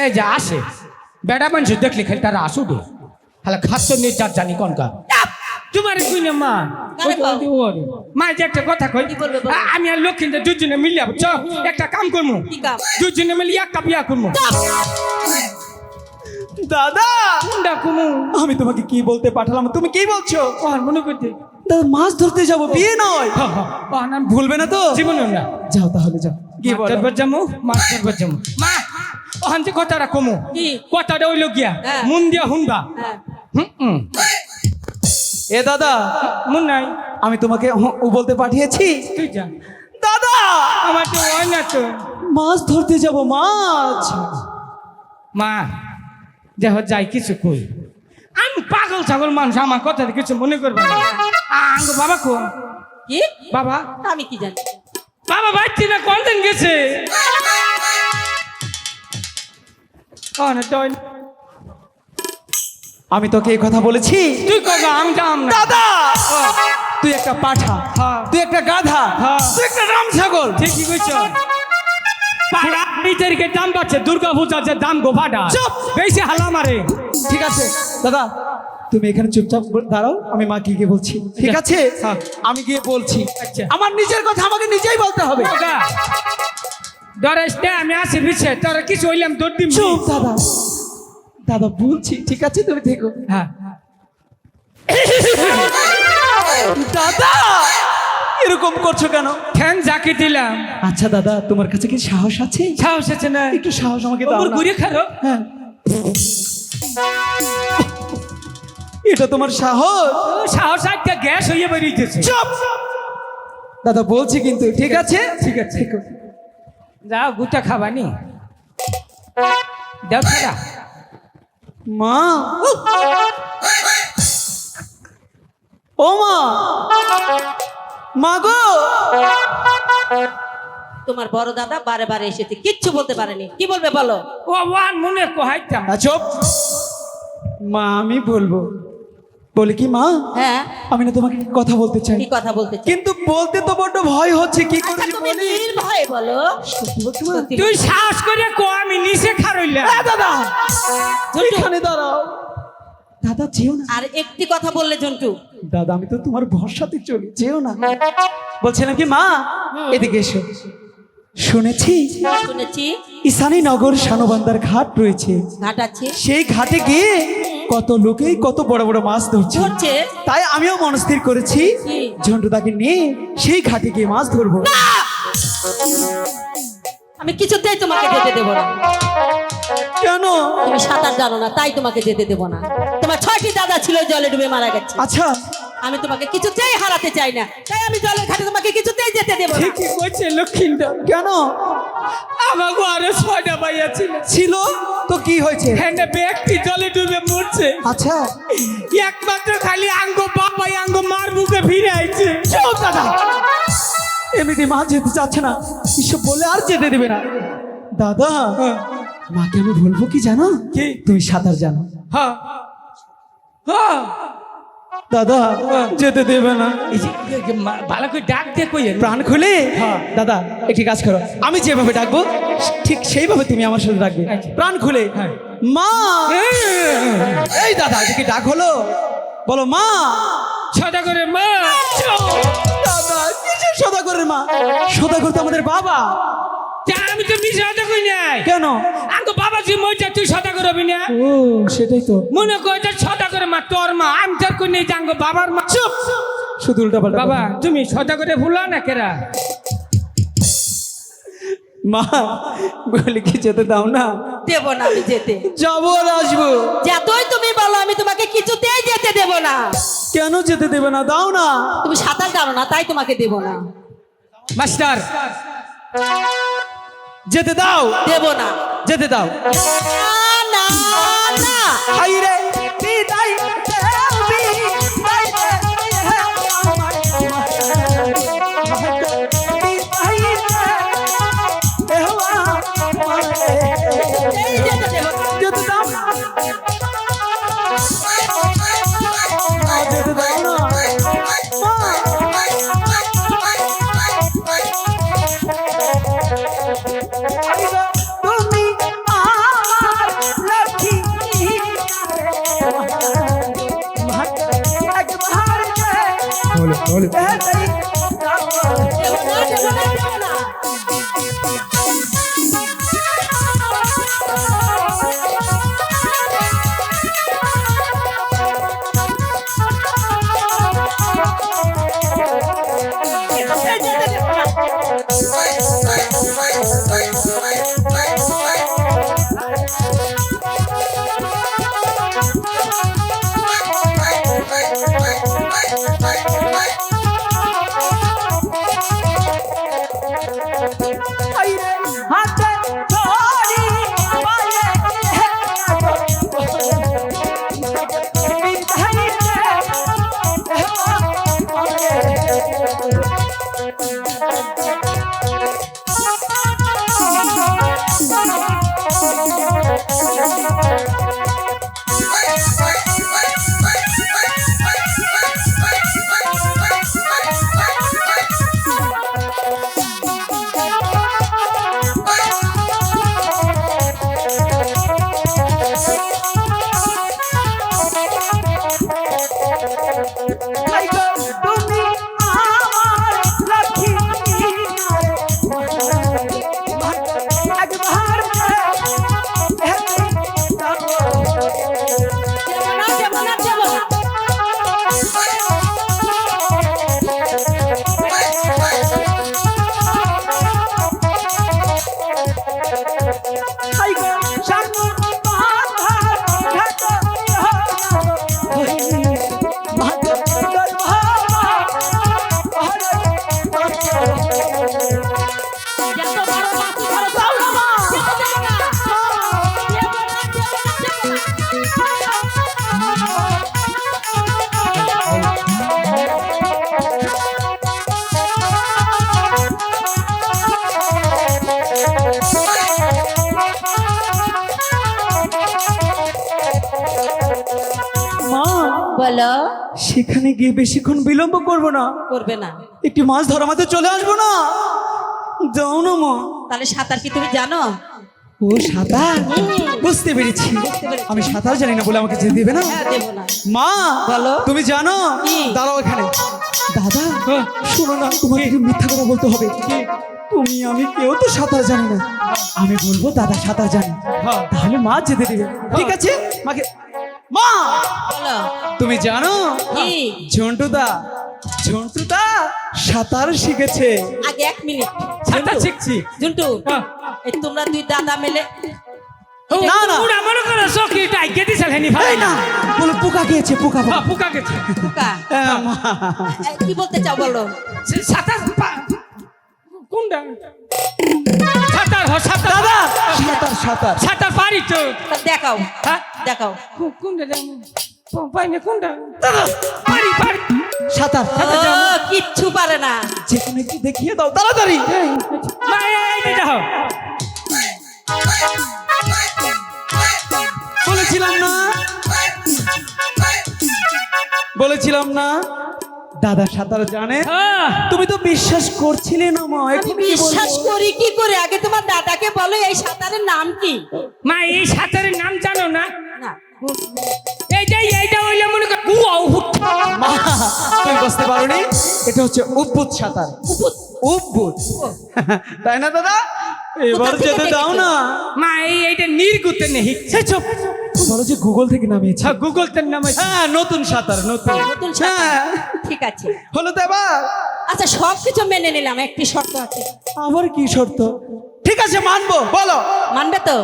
[SPEAKER 9] এই যা আসে বেড়া মানুষ দেখলে খেলে তারা আসু দে তাহলে খাদ্য নিয়ে চার জানি কনকা তোমার কই না মা মা যে একটা কথা কই আমি আর লক্ষ্মীদের দুজনে মিলিয়ে চ একটা কাম করবো দুজনে মিলিয়ে একটা বিয়া করবো
[SPEAKER 5] দাদা
[SPEAKER 9] কোনটা কুমু
[SPEAKER 5] আমি তোমাকে কি বলতে পাঠালাম তুমি কি বলছো
[SPEAKER 9] আর মনে করতে
[SPEAKER 5] দাদা মাছ ধরতে যাবো বিয়ে নয়
[SPEAKER 9] আমি
[SPEAKER 5] ভুলবে না তো
[SPEAKER 9] জীবনে না
[SPEAKER 5] যাও তাহলে যাও কি বলো
[SPEAKER 9] মাস্টার বাজামু মাস্টার বাজামু মা ওখান যে কথাটা কমু কথাটা হইল গিয়া মন দিয়া শুনবা
[SPEAKER 5] এ দাদা
[SPEAKER 9] মন নাই
[SPEAKER 5] আমি তোমাকে ও বলতে পাঠিয়েছি
[SPEAKER 9] তুই যা
[SPEAKER 5] দাদা
[SPEAKER 9] আমার তো হয় না তো
[SPEAKER 5] মাছ ধরতে যাব মাছ
[SPEAKER 9] মা দেহ যাই কিছু কই আমি পাগল ছাগল মানুষ আমার কথা কিছু মনে করবে না আঙ্গ বাবা কো
[SPEAKER 7] কি
[SPEAKER 9] বাবা
[SPEAKER 7] আমি কি জানি
[SPEAKER 9] বাবা বাচ্চি না কোনদিন গেছে
[SPEAKER 5] আমি তোকে এই কথা বলেছি
[SPEAKER 9] তুই কবে আমি যাম না
[SPEAKER 5] দাদা তুই একটা পাঠা তুই একটা গাধা তুই একটা রাম ছাগল
[SPEAKER 9] ঠিকই কইছ পাড়া এই তারিখে দাম বাড়ছে দুর্গা পূজার যে দাম গো ভাড়া
[SPEAKER 5] চুপ!
[SPEAKER 9] বেশি হালা মারে
[SPEAKER 5] ঠিক আছে দাদা তুমি এখানে চুপচাপ দাঁড়াও আমি মাকে গিয়ে বলছি ঠিক আছে আমি গিয়ে বলছি
[SPEAKER 9] আচ্ছা।
[SPEAKER 5] আমার নিজের কথা আমাকে নিজেই বলতে হবে
[SPEAKER 9] ডরাইস না আমি আসি বিছে তোরা কিছু হইলাম দৌড় দিম
[SPEAKER 5] চুপ দাদা দাদা বলছি ঠিক আছে তুমি দেখো
[SPEAKER 9] হ্যাঁ
[SPEAKER 5] দাদা এরকম করছো কেন
[SPEAKER 9] ফ্যান জাকি দিলাম
[SPEAKER 5] আচ্ছা দাদা তোমার কাছে কি সাহস আছে
[SPEAKER 9] সাহস আছে না
[SPEAKER 5] একটু সাহস আমাকে দাও
[SPEAKER 9] ওর
[SPEAKER 5] না।
[SPEAKER 9] ঘুরে খারো
[SPEAKER 5] হ্যাঁ এটা তোমার সাহস
[SPEAKER 9] সাহস একটা গ্যাস হয়ে বেরিয়েছে
[SPEAKER 5] চুপ দাদা বলছি কিন্তু ঠিক আছে
[SPEAKER 9] ঠিক আছে যাও গুটা খাবানি দেখ খারা
[SPEAKER 5] মা ও মা মা গো
[SPEAKER 7] তোমার বড় দাদা বারে বারে এসেছে, কিচ্ছু বলতে পারেনি। কি বলবে বলো?
[SPEAKER 9] ও ওয়ান মনে কহাইতাম
[SPEAKER 5] চুপ। মা আমি বলবো। বলে কি মা,
[SPEAKER 7] হ্যাঁ,
[SPEAKER 5] আমি না তোমাকে কথা বলতে চাই,
[SPEAKER 7] কি কথা বলতে চাও?
[SPEAKER 5] কিন্তু বলতে তো বড্ড ভয় হচ্ছে। কি
[SPEAKER 7] আচ্ছা,
[SPEAKER 5] করে
[SPEAKER 7] তুমি
[SPEAKER 5] বলি?
[SPEAKER 7] নির্ভয়ে বলো।
[SPEAKER 5] সত্যি বলছি মা?
[SPEAKER 7] সত্যি
[SPEAKER 9] তুই সাহস করে কো, আমি নিচে খারইলাম।
[SPEAKER 5] দাদা এখানে দাঁড়াও। দাদা যেও না।
[SPEAKER 7] আর একটি কথা বললে জন্টু।
[SPEAKER 5] দাদা আমি তো তোমার ভরসাতে চলি, যেও না। বলছিলাম কি মা, এদিকে এসো। শুনেছি
[SPEAKER 7] শুনেছি
[SPEAKER 5] ঈশানীনগর শানবান্দার ঘাট রয়েছে,
[SPEAKER 7] ঘাট আছে,
[SPEAKER 5] সেই ঘাটে গিয়ে কত লোকেই কত বড় বড় মাছ ধরছে।
[SPEAKER 7] ধরছে।
[SPEAKER 5] তাই আমিও মনস্থির করেছি
[SPEAKER 7] কি?
[SPEAKER 5] ঝন্টুদাকে নিয়ে সেই ঘাটে গিয়ে মাছ ধরবো।
[SPEAKER 7] আমি কিছুতেই তোমাকে যেতে দেবো না।
[SPEAKER 5] কেন?
[SPEAKER 7] তুমি সাঁতার জানো না, তাই তোমাকে যেতে দেবো না। তোমার 6টি দাদা ছিল, জলে ডুবে মারা গেছে।
[SPEAKER 5] আচ্ছা
[SPEAKER 7] আমি তোমাকে কিছুতেই হারাতে চাই না, তাই আমি জলের ঘাটে তোমাকে কিছুতেই যেতে দেবো না।
[SPEAKER 9] ঠিকই কইছে লক্ষিন্দর।
[SPEAKER 5] কেন?
[SPEAKER 9] আমাকে আরো 6টা ভাইয়া ছিল,
[SPEAKER 5] ছিল তো কি হয়েছে?
[SPEAKER 9] হ্যাঁ ব্যক্তি জলে ডুবে মরছে।
[SPEAKER 5] আচ্ছা
[SPEAKER 9] একমাত্র খালি আঙ্গ বাবাই আঙ্গ মার বুকে ফিরে আইছে।
[SPEAKER 5] চল দাদা, এমনিতে মা যেতে চাচ্ছে না, এসব বলে আর যেতে দেবে না। দাদা মাকে আমি বলবো কি জানো?
[SPEAKER 9] কি?
[SPEAKER 5] তুমি সাঁতার জানো।
[SPEAKER 9] হ্যাঁ হ্যাঁ,
[SPEAKER 5] দাদা যেতে দেবে না।
[SPEAKER 9] এই যে ভালো করে ডাক দে কই
[SPEAKER 5] প্রাণ খুলে দাদা একটি কাজ করো, আমি যেভাবে ডাকবো ঠিক সেইভাবে তুমি আমার সাথে ডাকবে। প্রাণ খুলে মা। এই দাদা এদিকে ডাক হলো, বলো মা।
[SPEAKER 9] সদাগরের মা।
[SPEAKER 5] দাদা কিসের সদাগরের মা? সদাগর তো আমাদের বাবা।
[SPEAKER 9] তা আমি তো মিশে কথা কই নাই।
[SPEAKER 5] কেন?
[SPEAKER 9] আঙ্গ বাবা যে মইটা তুই সদাগর হবি না?
[SPEAKER 5] ও সেটাই তো।
[SPEAKER 9] মনে কই যে সদাগরের মা তোর মা, আমি তোর কই নেই আঙ্গ বাবার মা। চুপ।
[SPEAKER 5] শুধু উল্টা পাল্টা
[SPEAKER 9] বাবা তুমি সদাগরে ভুলা না কেরা?
[SPEAKER 5] মা বলি কি যেতে দাও না।
[SPEAKER 7] দেবো না আমি যেতে।
[SPEAKER 5] যাবো আর আসবো।
[SPEAKER 7] যতই তুমি বলো আমি তোমাকে কিছুতেই যেতে দেবো না।
[SPEAKER 5] কেন যেতে দেবে না? দাও না।
[SPEAKER 7] তুমি সাঁতার জানো না, তাই তোমাকে দেবো না।
[SPEAKER 9] মাস্টার
[SPEAKER 5] যেতে দাও।
[SPEAKER 7] দেবো না।
[SPEAKER 5] যেতে দাও।
[SPEAKER 7] না না না।
[SPEAKER 5] হাই রে বিদায় দেবি, হাই রে আমার
[SPEAKER 7] এই যেতে দেবো না।
[SPEAKER 5] যেতে দাও না। যেতে দাও না। তুমি আমার লক্ষ্মী একবার
[SPEAKER 7] দেবো না, দেবো না, দেবো না। যেতে দেবো না।
[SPEAKER 5] হাতে ধরি পায়ে
[SPEAKER 7] বলো।
[SPEAKER 5] সেখানে গিয়ে বেশিক্ষণ বিলম্ব করব না,
[SPEAKER 7] করবে না?
[SPEAKER 5] একটি মাছ ধরা মাত্র চলে আসবো না? যাও না মা।
[SPEAKER 7] তাহলে সাঁতার কি তুমি জানো?
[SPEAKER 5] ও সাঁতার, বুঝতে পেরেছি। আমি সাঁতার জানি না বলে আমাকে যেতে দেবে না?
[SPEAKER 7] হ্যাঁ, দেবো না।
[SPEAKER 5] মা
[SPEAKER 7] বলো।
[SPEAKER 5] তুমি জানো?
[SPEAKER 7] কি?
[SPEAKER 5] দাঁড়াও এখানে। দাদা শোনো না, তোমাকে একটু মিথ্যা কথা বলতে হবে। তুমি আমি কেউ তো সাঁতার জানি না, আমি বলবো দাদা সাঁতার জানি, তাহলে মা যেতে দেবে। ঠিক আছে মাকে। মা
[SPEAKER 7] বলো।
[SPEAKER 5] তুমি জানো
[SPEAKER 7] কি?
[SPEAKER 5] ঝন্টুদা সাঁতার শিখেছে।
[SPEAKER 7] আগে 1 মিনিট।
[SPEAKER 9] সাঁতার শিখছি।
[SPEAKER 7] জুন্টু,
[SPEAKER 9] হ্যাঁ।
[SPEAKER 7] এই তোমরা দুই দাদা মিলে
[SPEAKER 5] না না
[SPEAKER 9] পুরা মনে করো চকিটা আইকে দিছিল হেনি
[SPEAKER 5] এই
[SPEAKER 9] ভাই
[SPEAKER 5] না, বলো পোকা খেয়েছে, পোকা পোকা।
[SPEAKER 9] পোকা গেছে
[SPEAKER 7] পোকা।
[SPEAKER 5] হ্যাঁ, মা।
[SPEAKER 7] কি বলতে চাও বলো?
[SPEAKER 9] সাঁতার কোনটা সাঁতার সাঁতার
[SPEAKER 5] দাদা সাঁতার সাঁতার
[SPEAKER 9] সাঁতার পারি তো
[SPEAKER 7] তা দেখাও,
[SPEAKER 9] হ্যাঁ
[SPEAKER 7] দেখাও।
[SPEAKER 9] কোনটা জানো পাই না কোনটা পারি পারি
[SPEAKER 5] সাঁতার
[SPEAKER 7] ও, কিচ্ছু পারে না।
[SPEAKER 5] যেখানে একটু দেখিয়ে দাও তাড়াতাড়ি।
[SPEAKER 9] মা এই দেখো
[SPEAKER 5] বলেছিলাম না দাদা সাঁতার জানে।
[SPEAKER 9] হ্যাঁ
[SPEAKER 5] তুমি তো বিশ্বাস করছিলে না মা,
[SPEAKER 7] আমি
[SPEAKER 5] এখন কি বলবো?
[SPEAKER 7] বিশ্বাস করি কি করে? আগে তোমার দাদাকে বলো এই সাঁতারের নাম কি?
[SPEAKER 9] মা এই সাঁতারের নাম জানো না?
[SPEAKER 7] না।
[SPEAKER 9] এইটা হইলে মনে কর কুয়া
[SPEAKER 5] মা তুমি বুঝতে পারোনি, এটা হচ্ছে উদ্ভুত সাঁতার। উদ্ভুত, তাই না দাদা? এবার
[SPEAKER 7] কোথা থেকে
[SPEAKER 5] যেতে দাও না।
[SPEAKER 9] মা এইটা নির্গুতে নেই
[SPEAKER 5] সে চুপ, বলো যে গুগল থেকে নামিয়েছে।
[SPEAKER 9] গুগল তার নাম
[SPEAKER 5] হ্যাঁ নতুন সাঁতার, নতুন।
[SPEAKER 7] নতুন সাঁতার।
[SPEAKER 5] হ্যাঁ।
[SPEAKER 7] ঠিক আছে,
[SPEAKER 5] হলো তো এবার?
[SPEAKER 7] আচ্ছা সব কিছু মেনে নিলাম, একটি শর্ত আছে।
[SPEAKER 5] আবার কি শর্ত? ঠিক আছে মানবো, বলো।
[SPEAKER 7] মানবে তো?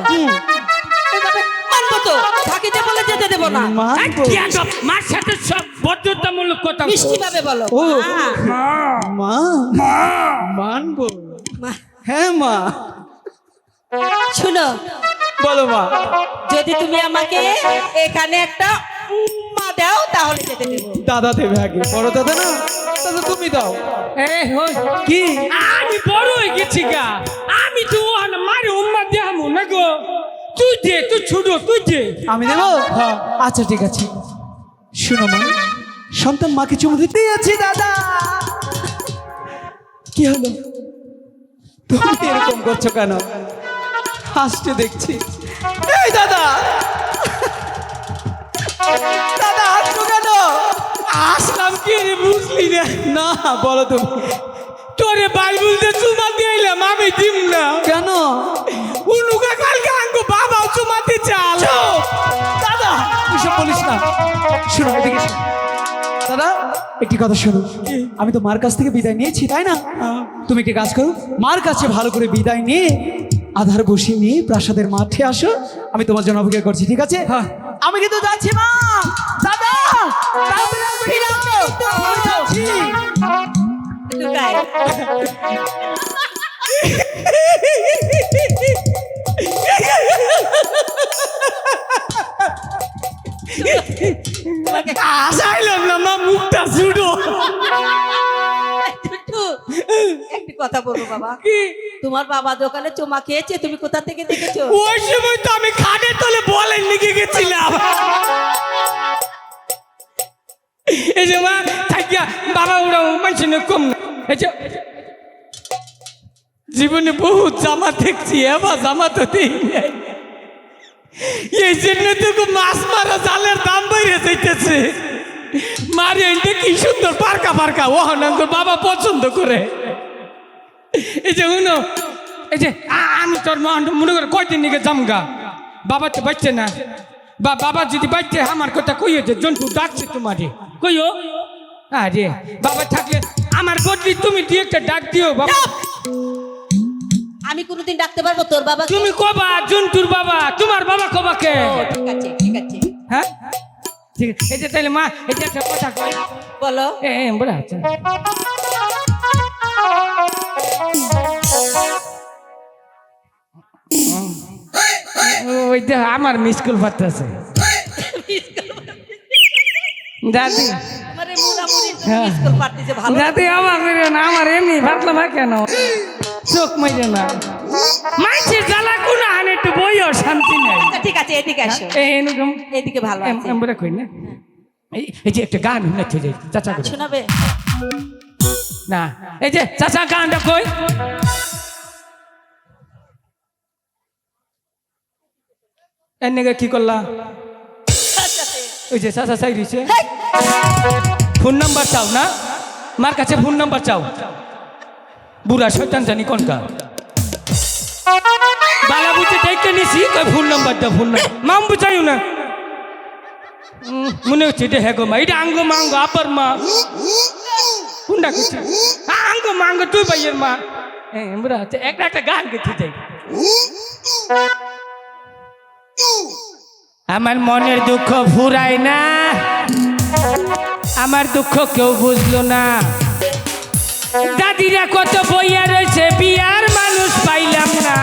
[SPEAKER 7] এভাবে মানবো তো, থাকিতে বলে যেতে দেবো না।
[SPEAKER 5] মানবো।
[SPEAKER 9] মার সাথে সব বদ্ধতামূলক কথা
[SPEAKER 7] মিষ্টি ভাবে বলো।
[SPEAKER 5] ও
[SPEAKER 7] হ্যাঁ।
[SPEAKER 5] মা মানবো।
[SPEAKER 7] মা-
[SPEAKER 5] হ্যাঁ মা,
[SPEAKER 7] শুনো,
[SPEAKER 5] বলো মা।
[SPEAKER 7] যদি তুমি আমাকে এখানে একটা মা দাও তাহলে যেতে দেবো।
[SPEAKER 5] দাদা দেবে আগে, বড় দাদা না, দাদা তুমি দাও। কি?
[SPEAKER 9] আমি বড় হয়ে গেছি গা, আমি তো মারে উম্মা দেখামু না গো। তুই দে, তুই ছোট, তুই দে।
[SPEAKER 5] আমি দেবো? আচ্ছা ঠিক আছে। শুনো মা, সন্তান মাকে চুমু দিতেই আছি দাদা। কি হলো, তুমি এরকম করছো কেন? হাসতে দেখছি। এই দাদা, দাদা হাসছো কেন?
[SPEAKER 9] আসলাম কি রে বুঝলি না?
[SPEAKER 5] না বলো তুমি।
[SPEAKER 9] তোরে বাইবেলতে চুমা দিলাম, আমি দিম না।
[SPEAKER 5] কেন?
[SPEAKER 9] উনুকা কালকে আঙ্গো বাবা চুমাতে চাল।
[SPEAKER 5] দাদা এসব বলিস না। শোনো এদিকে শোনো। দাদা একটি কথা শোনো, আমি তো মার কাছ থেকে বিদায় নিয়েছি তাই না? তুমি একটি কাজ করো, মার কাছে ভালো করে বিদায় নিয়ে আধার বসিয়ে নিয়ে প্রাসাদের মাঠে আসো, আমি তোমার জন্য অপেক্ষা করছি। ঠিক আছে? আমি কিন্তু যাচ্ছি মা। দাদা তাড়াতাড়ি আসো। আমি যাচ্ছি।
[SPEAKER 7] ঢুকাই।
[SPEAKER 9] আসাইলাম না মা, মুখটা ছুটো।
[SPEAKER 7] টুটু, একটি কথা বলবো বাবা।
[SPEAKER 9] কি?
[SPEAKER 7] তোমার বাবা দোকানে চুমা খেয়েছে, তুমি কোথা থেকে দেখেছো?
[SPEAKER 9] ওই সময় তো আমি খাটের তলে বলেন লিখে গেছিলাম। এই যে মা থাকিয়া বাবা ওরা মানছি না কম না। এই যে জীবনে বহু জামা দেখছি, এবার জামা তো দিই নাই। এই জন্য তো মাছ মারা জালের দাম বেড়ে যাইতেছে। মারে এটা কি সুন্দর পার্কা পার্কা, ও বাবা পছন্দ করে। এই যে শুনো, এই যে আমি তোর মনে করে কয়দিন নিকে জামগা, বাবা তো বাচ্চে না। বাবা যদি বাচ্চে আমার কথা কইও যে জন্টু ডাকছে তোমারে, কইও। আরে বাবা থাকলে আমার বদলি তুমি দিয়ে একটা ডাক দিও বাবা।
[SPEAKER 7] আমি কোনোদিন ডাকতে পারবো তোর বাবা?
[SPEAKER 9] তুমি কবা জন্টুর বাবা, তোমার বাবা কবা কে?
[SPEAKER 7] ঠিক আছে, ঠিক আছে।
[SPEAKER 9] হ্যাঁ ঠিক আছে। এই যে তাহলে মা এই যে একটা কথা কই,
[SPEAKER 7] বলো।
[SPEAKER 9] বড় আছে ওই তো আমার মিসকুল পাঠাচ্ছে দাদি।
[SPEAKER 7] আমারে মুড়ামুড়ি স্কুল পাঠিয়েছে, ভালো।
[SPEAKER 9] দাদি আমার না, আমার এমনি ভাবলা ভাই কেন চোখ মাইরে না, মাইছে জ্বালা কোনা আনে একটু বইও শান্তি নেই।
[SPEAKER 7] আচ্ছা, ঠিক আছে, এদিকে আসো।
[SPEAKER 9] এরকম
[SPEAKER 7] এদিকে ভালো আছে।
[SPEAKER 9] আমরা কই না এই যে একটা গান শুনেছে যে চাচা করে।
[SPEAKER 7] শোনাবে?
[SPEAKER 9] না এই যে চাচা গানটা কই এর কি করলা? ওই যে চাচা চাই দিছে ফোন নাম্বার চাও না, মার কাছে ফোন নাম্বার চাও। বুড়া শয়তান জানি কোনটা বালা বুঝে দেখতে নিছি কই ফোন নাম্বার দাও, ফোন নাম্বার মাম বুঝাইও না। মনে হচ্ছে এটা হ্যাগো মা, এটা আঙ্গ মাঙ্গ আপার মা কোনটা করছে আঙ্গ মাঙ্গ তুই ভাইয়ের মা। হ্যাঁ বুড়া হচ্ছে একটা একটা গান গেতে যাই। আমার মনের দুঃখ ফুরায় না, আমার দুঃখ কেউ বুঝলো না। দাদিরা কত বইয়া রয়েছে, বিয়ার মানুষ পাইলাম না।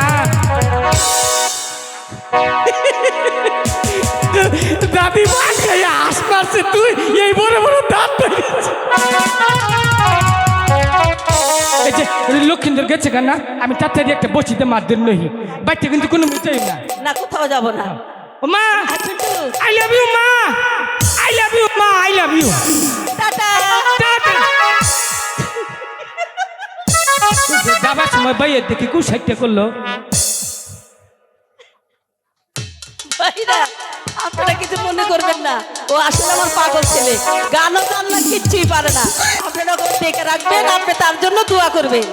[SPEAKER 9] দাদি মাছ খাইয়া আস পারছে, তুই এই বড় বড় দাঁত এই যে লক্ষ্মীন্দর গেছে কেনা, আমি তাড়াতাড়ি একটা বসিতে মার দিন নহি বাচ্চা কিন্তু কোনো মিটাই না।
[SPEAKER 7] না কোথাও যাব না।
[SPEAKER 9] ও মা আই লাভ ইউ মা, আই লাভ ইউ মা, আই লাভ ইউ।
[SPEAKER 7] টাটা।
[SPEAKER 9] যাবার সময় বাইয়ের দেখি কুসাইটে করলো।
[SPEAKER 7] ভাইরা আপনারা কিছু মনে করবেন না, ও আসলে আমার পাগল ছেলে, গানও গান না, কিচ্ছুই পারে না। আপনারা ওকে দেখে রাখবেন, আপনি তার জন্য দোয়া করবেন।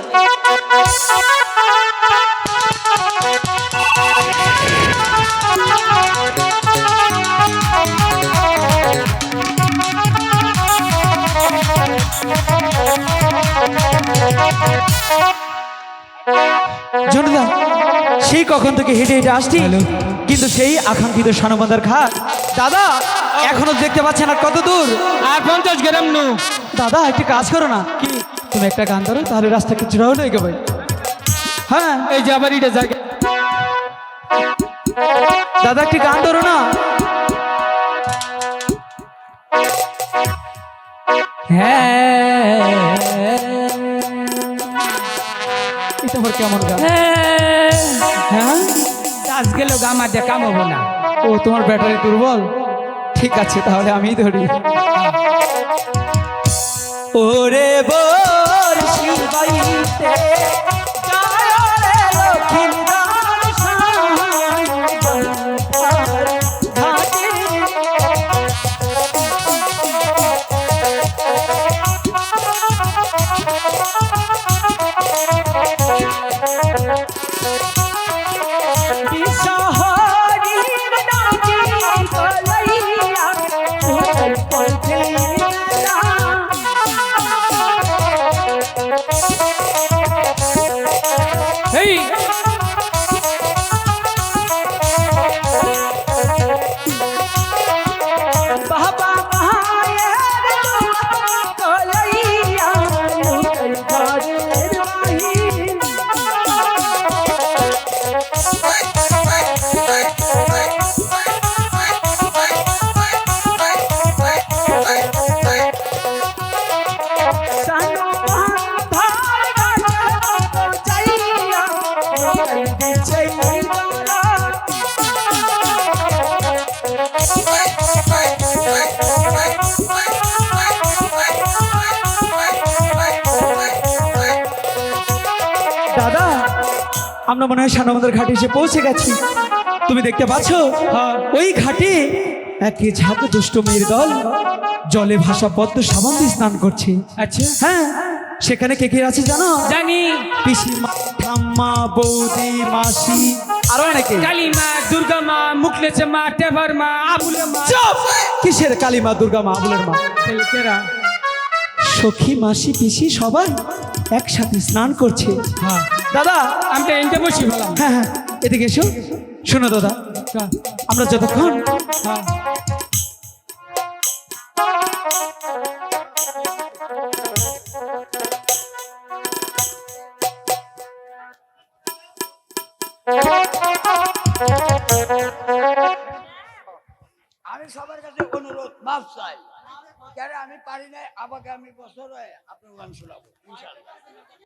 [SPEAKER 5] জনদা সেই কখন থেকে হেঁটে হেঁটে আসছি, কিন্তু সেই আকাঙ্ক্ষিত সানবান্ধার ঘাট দাদা এখনো দেখতে পাচ্ছেন না কত দূর?
[SPEAKER 9] আর 50 গ্রাম নো।
[SPEAKER 5] দাদা একটি কাজ করো না, কি তুমি একটা গান ধরো, তাহলে রাস্তা কিছুটা হলো একেবারে। হ্যাঁ
[SPEAKER 9] এই যে আবার এটা জায়গা
[SPEAKER 5] দাদা একটি গান ধরো না।
[SPEAKER 9] হ্যাঁ
[SPEAKER 5] এটা আবার কেমন গান?
[SPEAKER 9] হ্যাঁ কাজ গেল গামা দিয়ে কাম হবো না।
[SPEAKER 5] ও তোমার ব্যাটারি দুর্বল, ঠিক আছে তাহলে আমিই ধরি। ওরে বর্ষি বাইতে কারে লক্ষিন্দার সাই ঘাটে। বিশহরীর নাচি কলাইয়া উঠল পথে
[SPEAKER 9] এই
[SPEAKER 5] বাবা মায়ের কলাইয়া উঠল ঘরের বাহির। দাদা আমরা মনে হয় সানবান্ধার ঘাটে এসে পৌঁছে গেছি। তুমি দেখতে পাচ্ছ ওই ঘাটে এক ঝাঁক দুষ্ট মেয়ের দল জলে ভাসা পদ্ম সাবান দিয়ে স্নান করছে।
[SPEAKER 9] আচ্ছা
[SPEAKER 5] হ্যাঁ সেখানে কে কে আছে জানো?
[SPEAKER 9] জানি
[SPEAKER 5] পিসিমা, ঠাম্মা, বৌদি, মাসি, আরো অনেকে।
[SPEAKER 9] কালীমা, দুর্গা মা, মুখলেছে মা, টেভার মা, আবুলের মা।
[SPEAKER 5] চুপ! কিসের কালী মা, দুর্গা মা, আবুলের মা?
[SPEAKER 9] ছেলেকেরা
[SPEAKER 5] সখী, মাসি, পিসি সবাই একসাথে স্নান করছে।
[SPEAKER 9] হ্যাঁ
[SPEAKER 5] দাদা
[SPEAKER 9] আমি তো এনতে বসি বললাম।
[SPEAKER 5] হ্যাঁ হ্যাঁ এদিকে এসো। শোনো দাদা, আমরা যতক্ষণ
[SPEAKER 9] হ্যাঁ
[SPEAKER 10] আমি সবার কাছে অনুরোধ মাফ চাই, আমি পারি না, আবার আমি বছর আপনার গান শোনাবো ইনশাআল্লাহ।